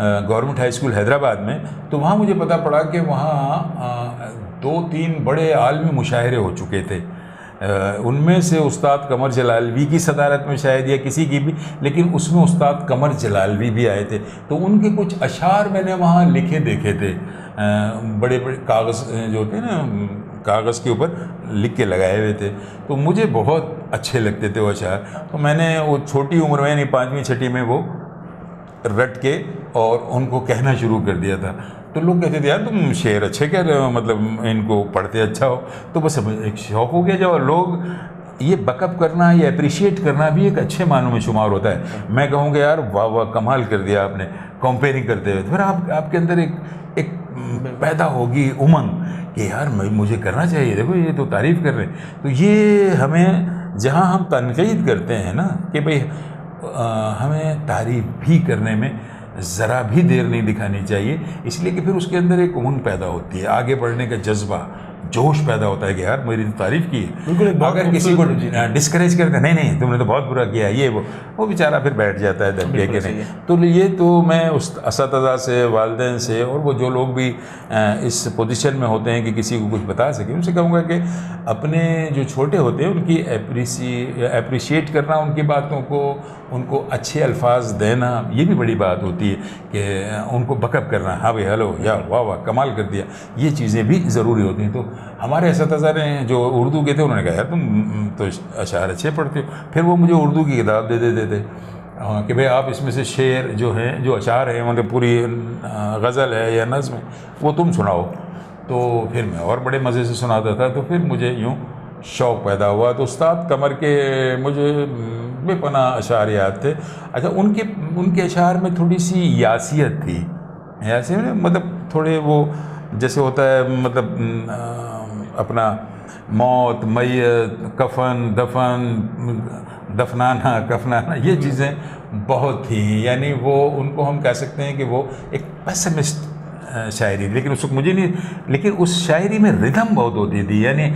गवर्नमेंट हाई स्कूल हैदराबाद में, तो वहाँ मुझे पता पड़ा कि वहाँ 2-3 बड़े आलमी मुशायरे हो चुके थे। उनमें से उस्ताद कमर जलालवी की सदारत में शायद या किसी की भी, लेकिन उसमें उस्ताद कमर जलालवी भी आए थे। तो उनके कुछ अशार मैंने वहाँ लिखे देखे थे, बड़े बड़े कागज़ जो होते हैं ना, कागज़ के ऊपर लिख के लगाए हुए थे। तो मुझे बहुत अच्छे लगते थे वो अशार। तो मैंने वो छोटी उम्र में, यानी 5वीं 6वीं में, वो रट के और उनको कहना शुरू कर दिया था। तो लोग कहते थे यार तुम शेर अच्छे कह रहे हो, मतलब इनको पढ़ते अच्छा हो। तो बस एक शौक़ हो गया। जब लोग ये बकअप करना, ये अप्रिशिएट करना भी एक अच्छे मानों में शुमार होता है। मैं कहूँगा यार वाह वाह कमाल कर दिया आपने, कंपेयरिंग करते हुए। फिर आपके अंदर एक पैदा होगी उमंग कि यार मुझे करना चाहिए, देखो ये तो तारीफ़ कर रहे हैं। तो ये हमें, जहाँ हम तनकीद करते हैं ना कि भाई हमें तारीफ़ भी करने में ज़रा भी देर नहीं दिखानी चाहिए, इसलिए कि फिर उसके अंदर एक उमंग पैदा होती है, आगे बढ़ने का जज्बा, जोश पैदा होता है कि यार मेरी तो तारीफ़ की है। अगर किसी को डिस्करेज करते नहीं नहीं तुमने तो बहुत बुरा किया, ये वो बेचारा फिर बैठ जाता है दब के नहीं। तो ये तो मैं उस असतज़ा से, वालिदैन से, और वो जो लोग भी इस पोजीशन में होते हैं कि किसी को कुछ बता सके, उनसे कहूँगा कि अपने जो छोटे होते हैं उनकी अप्रिशिएट करना, उनकी बातों को, उनको अच्छे अल्फाज देना, ये भी बड़ी बात होती है कि उनको बकअप करना, हाँ भाई हेलो या वाह वाह कमाल कर दिया, ये चीज़ें भी ज़रूरी होती हैं। तो हमारे असतज़ा ने जो उर्दू के थे उन्होंने कहा यार तुम तो अशार अच्छे पढ़ते हो। फिर वो मुझे उर्दू की किताब दे देते थे कि भाई आप इसमें से शेर जो हैं, जो अशार हैं, मतलब पूरी गज़ल है या नज़्म है, वो तुम सुनाओ। तो फिर मैं और बड़े मज़े से सुनाता था। तो फिर मुझे यूँ शौक़ पैदा हुआ। तो उस्ताद कमर के मुझे बेपनाह अशार याद थे। अच्छा, उनके अशार में थोड़ी सी यासियत थी। यासियत मतलब थोड़े वो जैसे होता है, मतलब अपना मौत, मैयत, कफन, दफन, दफनाना, कफनाना, ये चीज़ें बहुत थी। यानी वो, उनको हम कह सकते हैं कि वो एक पेसिमिस्ट शायरी, लेकिन उस वक्त मुझे नहीं, लेकिन उस शायरी में रिदम बहुत होती थी, यानी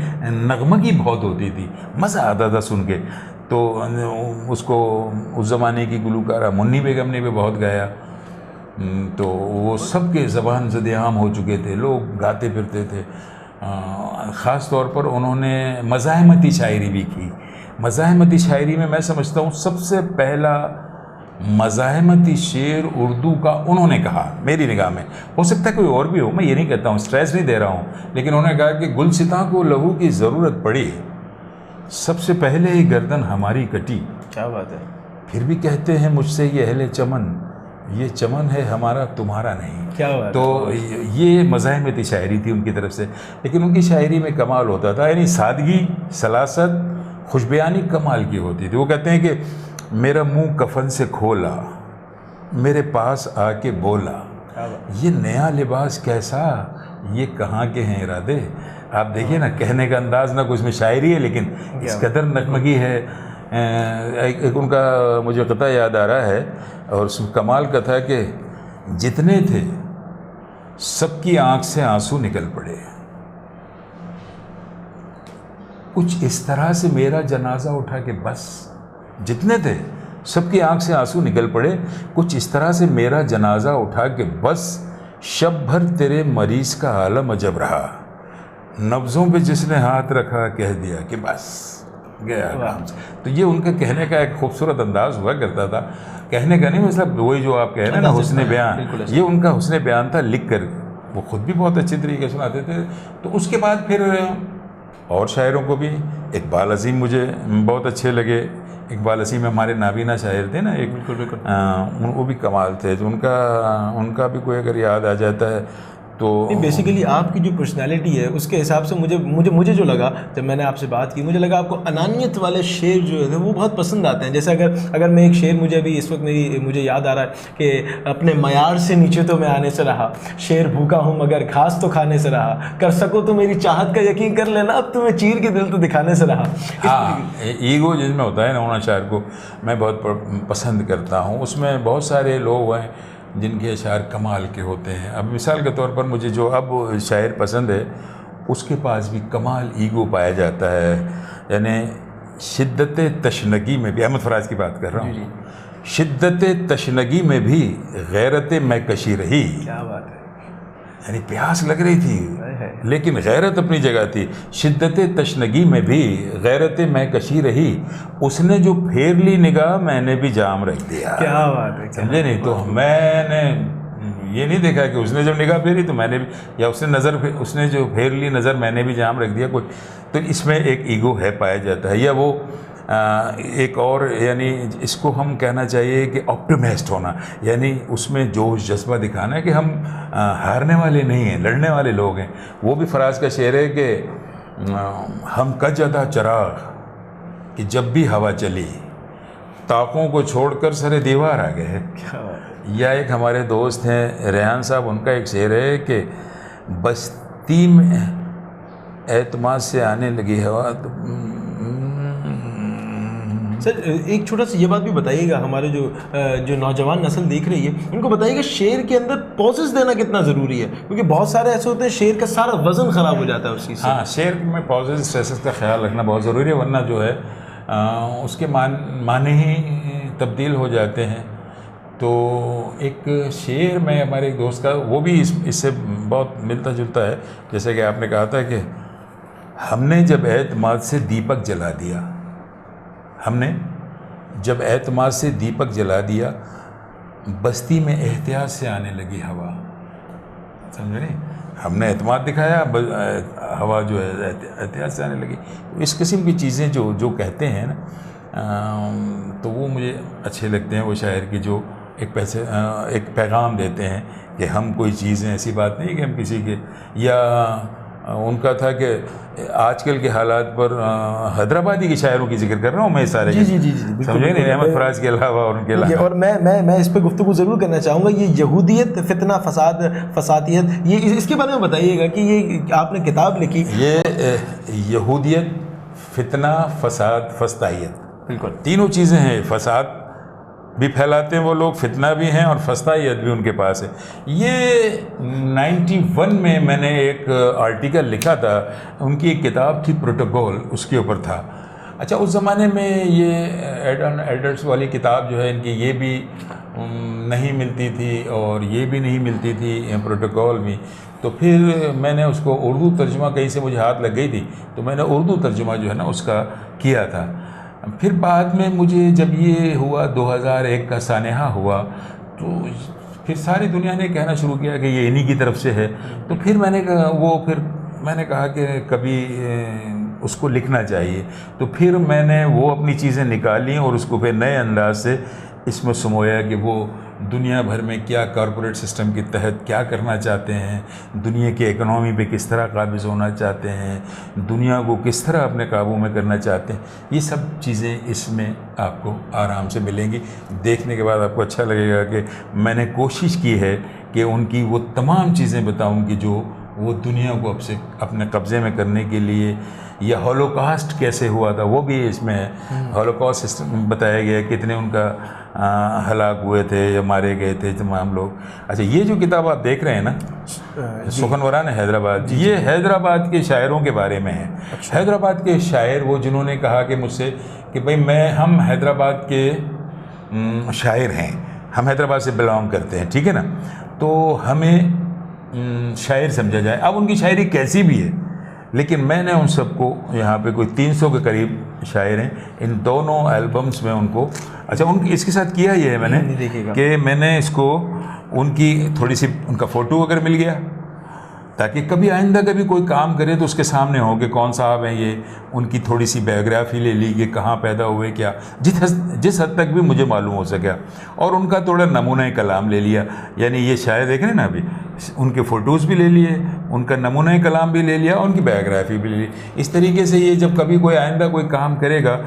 नगमगी बहुत होती थी, मज़ा आता था सुन के। तो उसको उस ज़माने की गुलकारा मुन्नी बेगम ने भी बहुत गाया। तो वो सबके ज़बान ज़द-ए-आम हो चुके थे, लोग गाते फिरते थे। ख़ास तौर पर उन्होंने मज़ाहमती शायरी भी की। मज़ाहमती शायरी में मैं समझता हूँ सबसे पहला मज़ाहमती शेर उर्दू का उन्होंने कहा, मेरी निगाह में। हो सकता है कोई और भी हो, मैं ये नहीं कहता हूँ, स्ट्रेस नहीं दे रहा हूँ, लेकिन उन्होंने कहा कि गुलसितां को लहू की ज़रूरत पड़ी, सबसे पहले ही गर्दन हमारी कटी। क्या बात है। फिर भी कहते हैं मुझसे ये अहले चमन, ये चमन है हमारा तुम्हारा नहीं। क्या बात। तो ये मज़ाहमती शायरी थी उनकी तरफ से। लेकिन उनकी शायरी में कमाल होता था, यानी सादगी, सलासत, खुशबयानी कमाल की होती थी। वो कहते हैं कि मेरा मुंह कफन से खोला, मेरे पास आके बोला, ये नया लिबास कैसा, ये कहाँ के हैं इरादे। आप देखिए ना, कहने का अंदाज़ ना, कुछ में शायरी है लेकिन इस कदर नगमगी है। एक उनका मुझे कथा याद आ रहा है, और उसमें कमाल का था कि जितने थे सबकी आंख से आंसू निकल पड़े, कुछ इस तरह से मेरा जनाजा उठा के बस, जितने थे सबकी आंख से आंसू निकल पड़े, कुछ इस तरह से मेरा जनाजा उठा के बस, शब भर तेरे मरीज़ का आलम अजब रहा, नब्ज़ों पे जिसने हाथ रखा कह दिया कि बस गया आराम से। तो ये उनका कहने का एक खूबसूरत अंदाज़ हुआ करता था, कहने का नहीं, मतलब वही जो आप कह रहे हैं ना, हुस्न बयान, ये उनका हुस्न बयान था। लिख कर वो ख़ुद भी बहुत अच्छे तरीके से सुनाते थे। तो उसके बाद फिर और शायरों को भी, इकबाल अज़ीम मुझे बहुत अच्छे लगे। इकबाल अज़ीम हमारे नाबीना शायर थे ना एक, बिल्कुल वो भी कमाल थे। तो उनका भी कोई अगर याद आ जाता है तो बेसिकली आपकी जो पर्सनालिटी है उसके हिसाब से मुझे जो लगा, जब मैंने आपसे बात की, मुझे लगा आपको अनानियत वाले शेर जो है वो बहुत पसंद आते हैं। जैसे अगर मैं एक शेर, मुझे अभी इस वक्त मुझे याद आ रहा है कि अपने मयार से नीचे तो मैं आने से रहा, शेर भूखा हूँ मगर घास तो खाने से रहा, कर सको तो मेरी चाहत का यकीन कर लेना, अब तुम्हें चीर के दिल तो दिखाने से रहा। हाँ, ईगो जिसमें होता है ना, उन शायर को मैं बहुत पसंद करता हूँ। उसमें बहुत सारे लोग हैं जिनके अशार कमाल के होते हैं। अब मिसाल के तौर पर मुझे जो अब शायर पसंद है, उसके पास भी कमाल ईगो पाया जाता है। यानी शिद्दत तशनगी में भी, अहमद फराज की बात कर रहा हूँ, शिद्दत तशनगी में भी गैरत मैं कशी रही। क्या बात है। यानी प्यास लग रही थी लेकिन गैरत अपनी जगह थी। शिद्दत तशनगी में भी गैरत मैं कशी रही, उसने जो फेर ली निगाह मैंने भी जाम रख दिया। क्या बात है, समझे नहीं? तो मैंने ये नहीं देखा कि उसने जब निगाह फेरी तो मैंने भी, या उसने जो फेर ली नज़र मैंने भी जाम रख दिया कुछ। तो इसमें एक ईगो है पाया जाता है, या वो एक और यानी इसको हम कहना चाहिए कि ऑप्टिमिस्ट होना, यानी उसमें जोश जज्बा दिखाना है कि हम हारने वाले नहीं हैं, लड़ने वाले लोग हैं। वो भी फराज का शेर है कि हम कजदा चराग कि जब भी हवा चली, ताकों को छोड़कर सरे दीवार आ गए। या एक हमारे दोस्त हैं रेहान साहब, उनका एक शेर है कि बस्ती में एतमाद से आने लगी हवा। सर एक छोटा सा ये बात भी बताइएगा, हमारे जो नौजवान नस्ल देख रही है उनको बताइएगा शेर के अंदर पॉजेस देना कितना ज़रूरी है, क्योंकि बहुत सारे ऐसे होते हैं शेर का सारा वज़न ख़राब हो जाता है उस चीज़ से। हाँ, शेर में पॉजेस स्ट्रेसेस का ख्याल रखना बहुत ज़रूरी है, वरना जो है उसके माने ही तब्दील हो जाते हैं। तो एक शेर में हमारे एक दोस्त का, वो भी इससे बहुत मिलता जुलता है। जैसे कि आपने कहा था कि हमने जब एतमाद से दीपक जला दिया, हमने जब एतमाद से दीपक जला दिया, बस्ती में एहतियात से आने लगी हवा। समझे नहीं? हमने एतमाद दिखाया, हवा जो है एहतियात से आने लगी। इस किस्म की चीज़ें जो कहते हैं ना, तो वो मुझे अच्छे लगते हैं। वो शायर की जो एक पैगाम देते हैं कि हम कोई चीज़ें, ऐसी बात नहीं कि हम किसी के, या उनका था कि आजकल के हालात पर हैदराबादी के शायरों की जिक्र कर रहा हूँ मैं सारे। जी, समझे नहीं? अहमद फराज के अलावा और उनके अलावा। और मैं इस पर गुफ्तगू ज़रूर करना चाहूँगा। ये यहूदियत, फितना, फसादियत, ये इसके बारे में बताइएगा कि ये आपने किताब लिखी। ये यहूदियत, फितना, फसाद, फस्तायत, बिल्कुल तीनों चीज़ें हैं। फसाद भी फैलाते हैं वो लोग, फितना भी हैं और फस्तायत भी उनके पास है। ये 91 में मैंने एक आर्टिकल लिखा था, उनकी एक किताब थी प्रोटोकॉल, उसके ऊपर था। अच्छा, उस ज़माने में ये एडल्ट्स वाली किताब जो है इनकी, ये भी नहीं मिलती थी और ये भी नहीं मिलती थी, प्रोटोकॉल भी। तो फिर मैंने उसको उर्दू तर्जुमा, कहीं से मुझे हाथ लग गई थी तो मैंने उर्दू तर्जुमा जो है ना उसका किया था। फिर बाद में मुझे जब ये हुआ 2001 का सानेहा हुआ, तो फिर सारी दुनिया ने कहना शुरू किया कि ये इन्हीं की तरफ से है। तो फिर मैंने कहा कि कभी उसको लिखना चाहिए। तो फिर मैंने वो अपनी चीज़ें निकाली और उसको फिर नए अंदाज से इसमें समोया कि वो दुनिया भर में क्या कॉरपोरेट सिस्टम के तहत क्या करना चाहते हैं, दुनिया की इकनॉमी पे किस तरह काबिज़ होना चाहते हैं, दुनिया को किस तरह अपने काबू में करना चाहते हैं। ये सब चीज़ें इसमें आपको आराम से मिलेंगी। देखने के बाद आपको अच्छा लगेगा कि मैंने कोशिश की है कि उनकी वो तमाम चीज़ें बताऊं कि जो वो दुनिया को अपने कब्ज़े में करने के लिए, या हॉलोकॉस्ट कैसे हुआ था वो भी इसमें है। हॉलोकॉस्ट सिस्टम बताया गया है, कितने उनका हलाक हुए थे या मारे गए थे तमाम लोग। अच्छा, ये जो किताब आप देख रहे हैं ना, सुखनवरान हैदराबाद, ये हैदराबाद के शायरों के बारे में है। अच्छा। हैदराबाद के शायर वो जिन्होंने कहा कि मुझसे कि भाई हम हैदराबाद के शायर हैं, हम हैदराबाद से बिलोंग करते हैं, ठीक है ना, तो हमें शायर समझा जाए। अब उनकी शायरी कैसी भी है, लेकिन मैंने उन सबको, यहाँ पे कोई 300 के करीब शायर हैं, इन दोनों एल्बम्स में उनको, अच्छा उनकी इसके साथ किया ये है मैंने कि मैंने इसको उनकी थोड़ी सी उनका फ़ोटो अगर मिल गया, ताकि कभी आइंदा कभी कोई काम करे तो उसके सामने हो कि कौन साहब हैं ये, उनकी थोड़ी सी बायोग्राफी ले ली कि कहाँ पैदा हुए, क्या, जिस हद तक भी मुझे मालूम हो सका, और उनका थोड़ा नमूना कलाम ले लिया। यानी ये शायर देख रहे हैं ना अभी, उनके फ़ोटोज़ भी ले लिए, उनका नमूना कलाम भी ले लिया, उनकी बायोग्राफी भी ले ली। इस तरीके से ये जब कभी कोई आइंदा कोई काम करेगा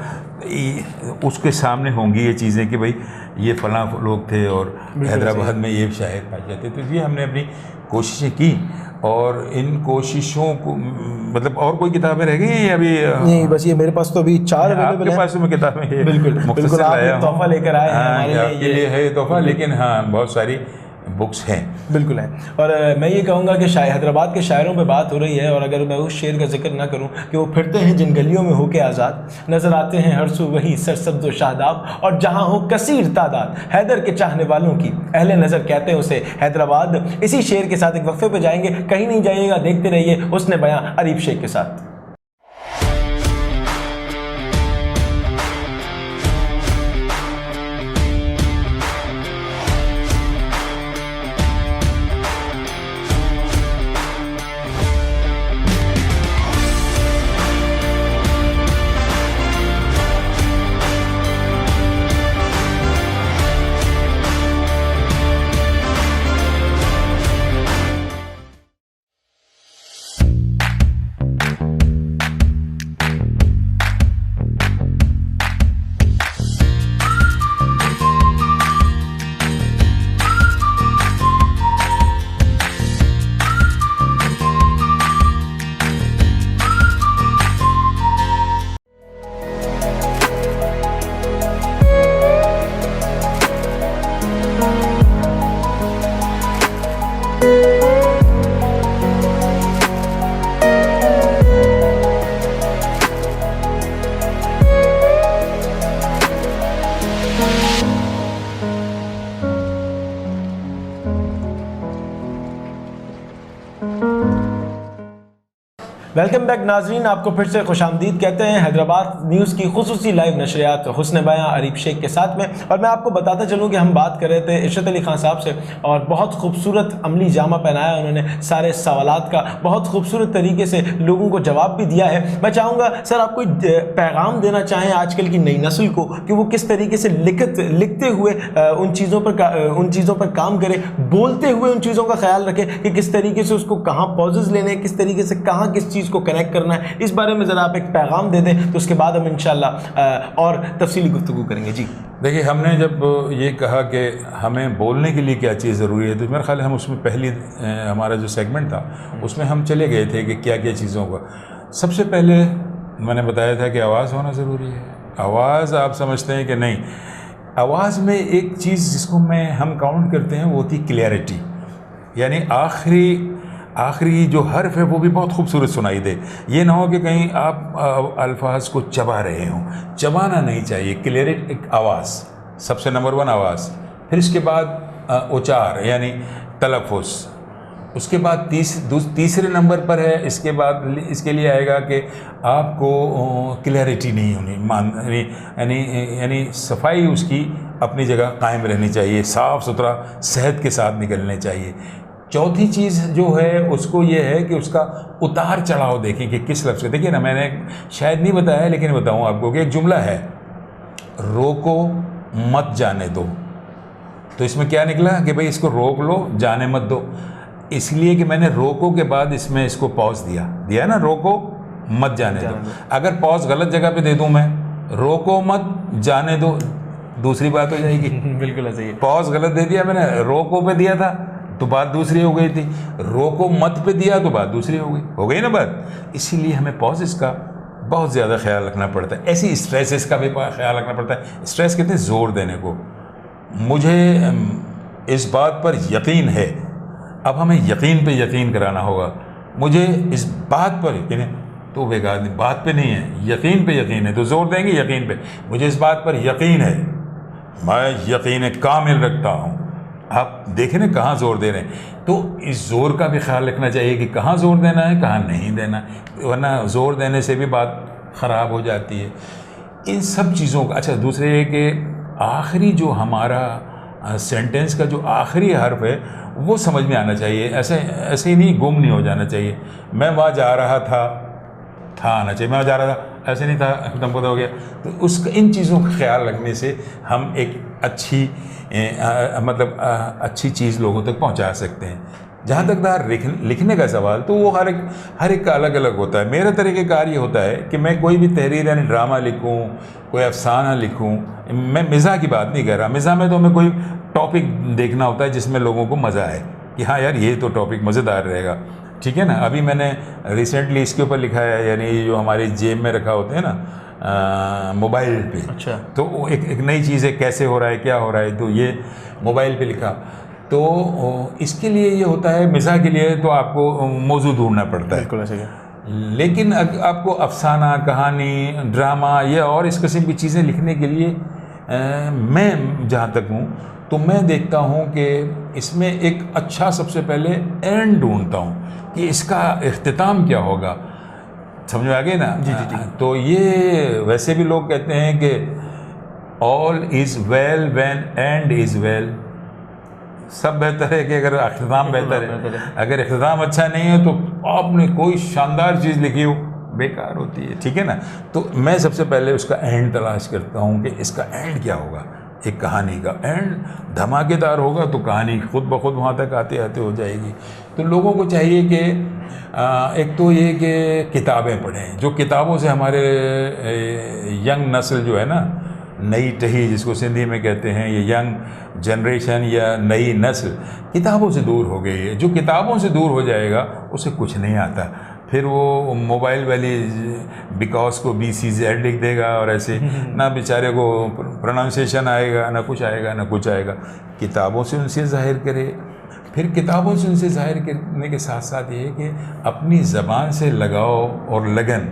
उसके सामने होंगी ये चीज़ें कि भाई ये फ़लाँ लोग थे और हैदराबाद में ये शायर पाए जाते। तो ये हमने अपनी कोशिशें की, और इन कोशिशों को मतलब और कोई किताबें रह गई हैं अभी? नहीं, बस ये मेरे पास तो अभी 4 अवेलेबल हैं। पास में किताबें हैं, बिल्कुल आप तोहफा लेकर आए हैं हमारे लिए, आपके लिए है तोहफा। लेकिन हाँ, बहुत सारी बुक्स हैं। बिल्कुल है। और मैं ये कहूँगा कि हैदराबाद के शायरों पे बात हो रही है, और अगर मैं उस शेर का जिक्र ना करूँ कि वो फिरते हैं जिन गलियों में होके आज़ाद, नज़र आते हैं हर सू वही सरसब्ज़ व शादाब, और जहाँ हो कसीर तादाद हैदर के चाहने वालों की, अहले नज़र कहते हैं उसे हैदराबाद। इसी शेर के साथ एक वक्फे पे जाएंगे, कहीं नहीं जाइएगा, देखते रहिए हुस्न बयां अरीफ शेख के साथ। वेलकम बैक नाजरीन, आपको फिर से खुशामदीद कहते हैं हैदराबाद न्यूज़ की खुसूसी लाइव नशरियात हुस्न बयां अरीफ शेख के साथ में। और मैं आपको बताता चलूँ कि हम बात कर रहे थे इशरत अली ख़ान साहब से, और बहुत खूबसूरत अमली जामा पहनाया उन्होंने, सारे सवालात का बहुत खूबसूरत तरीके से लोगों को जवाब भी दिया है। मैं चाहूँगा सर आप कोई पैगाम देना चाहें आजकल की नई नस्ल को कि वो किस तरीके से लिखते हुए उन चीज़ों पर काम करे, बोलते हुए उन चीज़ों का ख्याल रखे कि किस तरीके से उसको कहाँ पॉजेज़ लेने, किस तरीके से कहाँ किस चीज़ को कनेक्ट करना है, इस बारे में ज़रा आप एक पैगाम दे दें, तो उसके बाद हम इंशाल्लाह और तफसीली गुफ्तगू करेंगे। जी देखिए, हमने जब ये कहा कि हमें बोलने के लिए क्या चीज़ ज़रूरी है, तो मेरा ख्याल है हम उसमें पहली हमारा जो सेगमेंट था उसमें हम चले गए थे कि क्या क्या चीज़ों का। सबसे पहले मैंने बताया था कि आवाज़ होना ज़रूरी है। आवाज़ आप समझते हैं कि नहीं, आवाज़ में एक चीज़ जिसको हम काउंट करते हैं वो होती क्लियरिटी, यानी आखिरी जो हर्फ है वो भी बहुत खूबसूरत सुनाई दे। ये ना हो कि कहीं आप अल्फाज को चबा रहे हों, चबाना नहीं चाहिए। क्लियरिटी, एक आवाज़, सबसे नंबर 1 आवाज़, फिर इसके बाद उचार यानी तलफ़ुज़, उसके बाद तीसरे नंबर पर है, इसके बाद इसके लिए आएगा कि आपको क्लियरिटी नहीं होनी, यानी सफाई उसकी अपनी जगह कायम रहनी चाहिए, साफ़ सुथरा सेहत के साथ निकलने चाहिए। चौथी चीज़ जो है उसको ये है कि उसका उतार चढ़ाव देखें कि किस लफ्ज़ से। देखिए ना, मैंने शायद नहीं बताया लेकिन बताऊँ आपको कि एक जुमला है, रोको मत जाने दो। तो इसमें क्या निकला कि भाई इसको रोक लो, जाने मत दो। इसलिए कि मैंने रोको के बाद इसमें इसको पॉज दिया ना, रोको मत जाने दो। अगर पॉज गलत जगह पे दे दूं मैं, रोको मत जाने दो, दूसरी बात हो जाएगी। बिल्कुल ऐसे ही। पॉज गलत दे दिया मैंने, रोको पे दिया था तो बात दूसरी हो गई थी, रोको मत पे दिया तो बात दूसरी हो गई ना बात। इसीलिए हमें पॉजेस का बहुत ज़्यादा ख्याल रखना पड़ता है। ऐसी स्ट्रेसेस का भी ख्याल रखना पड़ता है। स्ट्रेस कहते हैं ज़ोर देने को। मुझे इस बात पर यकीन है, अब हमें यकीन पे यकीन कराना होगा। मुझे इस बात पर यकीन है, तो बेकार नहीं, बात पे नहीं है, यकीन पे यकीन है, तो ज़ोर देंगे यकीन पे। मुझे इस बात पर यकीन है, मैं यकीन कामिल रखता हूँ। आप देखें ना कहाँ ज़ोर दे रहे हैं, तो इस ज़ोर का भी ख्याल रखना चाहिए कि कहाँ ज़ोर देना है, कहाँ नहीं देना है, वरना ज़ोर देने से भी बात ख़राब हो जाती है। इन सब चीज़ों का अच्छा, दूसरे है कि आखिरी जो हमारा सेंटेंस का जो आखिरी हर्फ है वो समझ में आना चाहिए। ऐसे ही नहीं, गुम नहीं हो जाना चाहिए। मैं वहाँ जा रहा था आना चाहिए, मैं जा रहा था, ऐसे नहीं था एकदम पता हो गया। तो इन चीज़ों का ख्याल रखने से हम एक अच्छी अच्छी चीज़ लोगों तक पहुंचा सकते हैं। जहाँ तक था लिखने का सवाल, तो वो हर एक का अलग अलग होता है। मेरा तरीक़ेकार ये होता है कि मैं कोई भी तहरीर यानी ड्रामा लिखूँ, कोई अफसाना लिखूँ, मैं मिज़ाह की बात नहीं कर रहा। मिज़ाह में तो हमें कोई टॉपिक देखना होता है जिसमें लोगों को मज़ा आए कि हाँ यार ये तो टॉपिक मज़ेदार रहेगा, ठीक है ना। अभी मैंने रिसेंटली इसके ऊपर लिखा है, यानी जो हमारी जेब में रखा होते हैं ना मोबाइल पे। अच्छा। तो वो एक नई चीज़ है, कैसे हो रहा है, क्या हो रहा है, तो ये मोबाइल पे लिखा। तो इसके लिए ये होता है, मिज़ाह के लिए तो आपको मौजू ढूंढना पड़ता है। बिल्कुल ऐसे ही। लेकिन आपको अफसाना, कहानी, ड्रामा या और इस किस्म की चीज़ें लिखने के लिए मैं जहाँ तक हूँ तो मैं देखता हूँ कि इसमें एक अच्छा सबसे पहले एंड ढूंढता हूँ कि इसका इख्तिताम क्या होगा। समझ में आ गई ना? जी जी जी। तो ये वैसे भी लोग कहते हैं कि all is well when and is well. सब बेहतर है कि अगर अख्तिताम बेहतर है। अगर अख्तिताम अच्छा नहीं है तो आपने कोई शानदार चीज़ लिखी हो बेकार होती है, ठीक है ना? तो मैं सबसे पहले उसका एंड तलाश करता हूँ कि इसका एंड क्या होगा। एक कहानी का एंड धमाकेदार होगा तो कहानी खुद ब खुद वहाँ तक आते आते हो जाएगी। तो लोगों को चाहिए कि एक तो ये कि किताबें पढ़ें, जो किताबों से हमारे यंग नस्ल जो है ना, नई टही जिसको सिंधी में कहते हैं, ये यंग जनरेशन या नई नस्ल किताबों से दूर हो गई है। जो किताबों से दूर हो जाएगा उसे कुछ नहीं आता, फिर वो मोबाइल वाली बिकॉज को BCZ लिख देगा और ऐसे ना बेचारे को प्रोनाउंसिएशन आएगा, ना कुछ आएगा, ना कुछ आएगा। किताबों से उनसे ज़ाहिर करे। फिर किताबों से उनसे ज़ाहिर करने के साथ साथ ये कि अपनी ज़बान से लगाव और लगन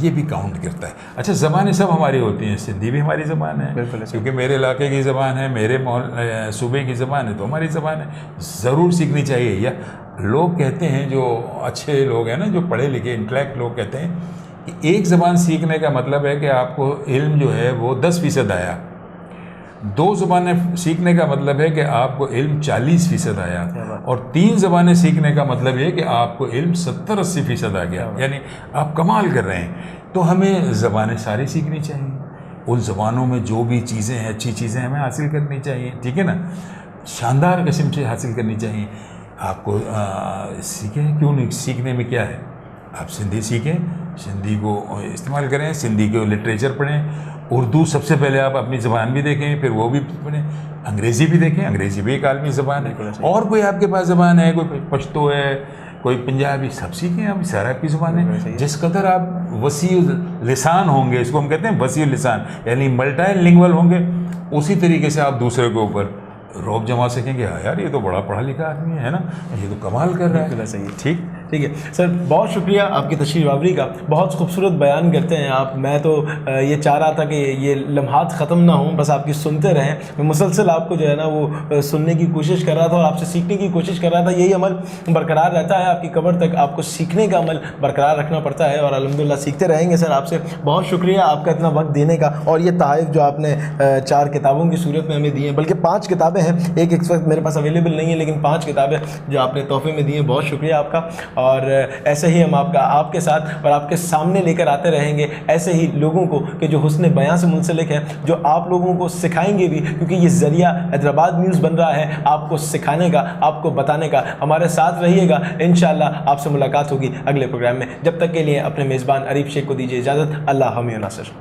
ये भी काउंट करता है। अच्छा, ज़बानें सब हमारी होती हैं, सिंधी भी हमारी ज़बान है क्योंकि मेरे इलाके की ज़बान है, मेरे सूबे की ज़बान है, तो हमारी ज़बान है, ज़रूर सीखनी चाहिए। या लोग कहते हैं, जो अच्छे लोग हैं ना, जो पढ़े लिखे इंटेलेक्ट लोग कहते हैं कि एक ज़बान सीखने का मतलब है कि आपको इल्म जो है वो 10% आया। 2 ज़बानें सीखने का मतलब है कि आपको इल्म 40% आया, और 3 ज़बानें सीखने का मतलब ये कि आपको इल्म 70-80% आ गया, यानी आप कमाल कर रहे हैं। तो हमें ज़बानें सारी सीखनी चाहिए, उन ज़बानों में जो भी चीज़ें हैं, अच्छी चीज़ें हमें हासिल करनी चाहिए, ठीक है ना? शानदार किस्म से हासिल करनी चाहिए। आपको सीखें, क्यों नहीं? सीखने में क्या है? आप सिंधी सीखें, सिंधी को इस्तेमाल करें, सिंधी के लिटरेचर पढ़ें, उर्दू सबसे पहले आप अपनी ज़बान भी देखें, फिर वो भी पढ़ें, अंग्रेज़ी भी देखें, अंग्रेज़ी भी एक आलमी ज़बान है। और कोई आपके पास ज़बान है, कोई पश्तो है, कोई पंजाबी, सब सीखें, आप सारा आपकी ज़ुबान है। जिस कदर आप वसी लिसान होंगे, इसको हम कहते हैं वसी लिसान, यानी मल्टी लिंगुअल होंगे, उसी तरीके से आप दूसरे के ऊपर रौब जमा सकेंगे। हाँ यार, ये तो बड़ा पढ़ा लिखा आदमी है ना, ये तो कमाल कर रहा है। सही है। ठीक है सर, बहुत शुक्रिया आपकी तशरीफ़ आवरी का। बहुत खूबसूरत बयान करते हैं आप। मैं तो ये चाह रहा था कि ये लम्हात ख़त्म ना हों, बस आपकी सुनते रहें। मैं मुसलसल आपको जो है ना वो सुनने की कोशिश कर रहा था और आपसे सीखने की कोशिश कर रहा था। यही अमल बरकरार रहता है, आपकी कब्र तक आपको सीखने का अमल बरकरार रखना पड़ता है और अल्हम्दुलिल्लाह सीखते रहेंगे सर आपसे। बहुत शुक्रिया आपका इतना वक्त देने का, और ये तहफ़ जो आपने 4 किताबों की सूरत में हमें दी हैं, बल्कि 5 किताबें हैं, एक इस वक्त मेरे पास अवेलेबल नहीं है, लेकिन 5 किताबें जो आपने तोहफे में दी हैं। बहुत शुक्रिया आपका, और ऐसे ही हम आपके साथ और आपके सामने लेकर आते रहेंगे ऐसे ही लोगों को कि जो हुस्न बयां से मुंसलिक है, जो आप लोगों को सिखाएंगे भी, क्योंकि ये ज़रिया हैदराबाद न्यूज़ बन रहा है आपको सिखाने का, आपको बताने का। हमारे साथ रहिएगा, इंशाअल्लाह आपसे मुलाकात होगी अगले प्रोग्राम में। जब तक के लिए अपने मेज़बान अरीफ शेख को दीजिए इजाज़त। अल्लाह हामी नासिर।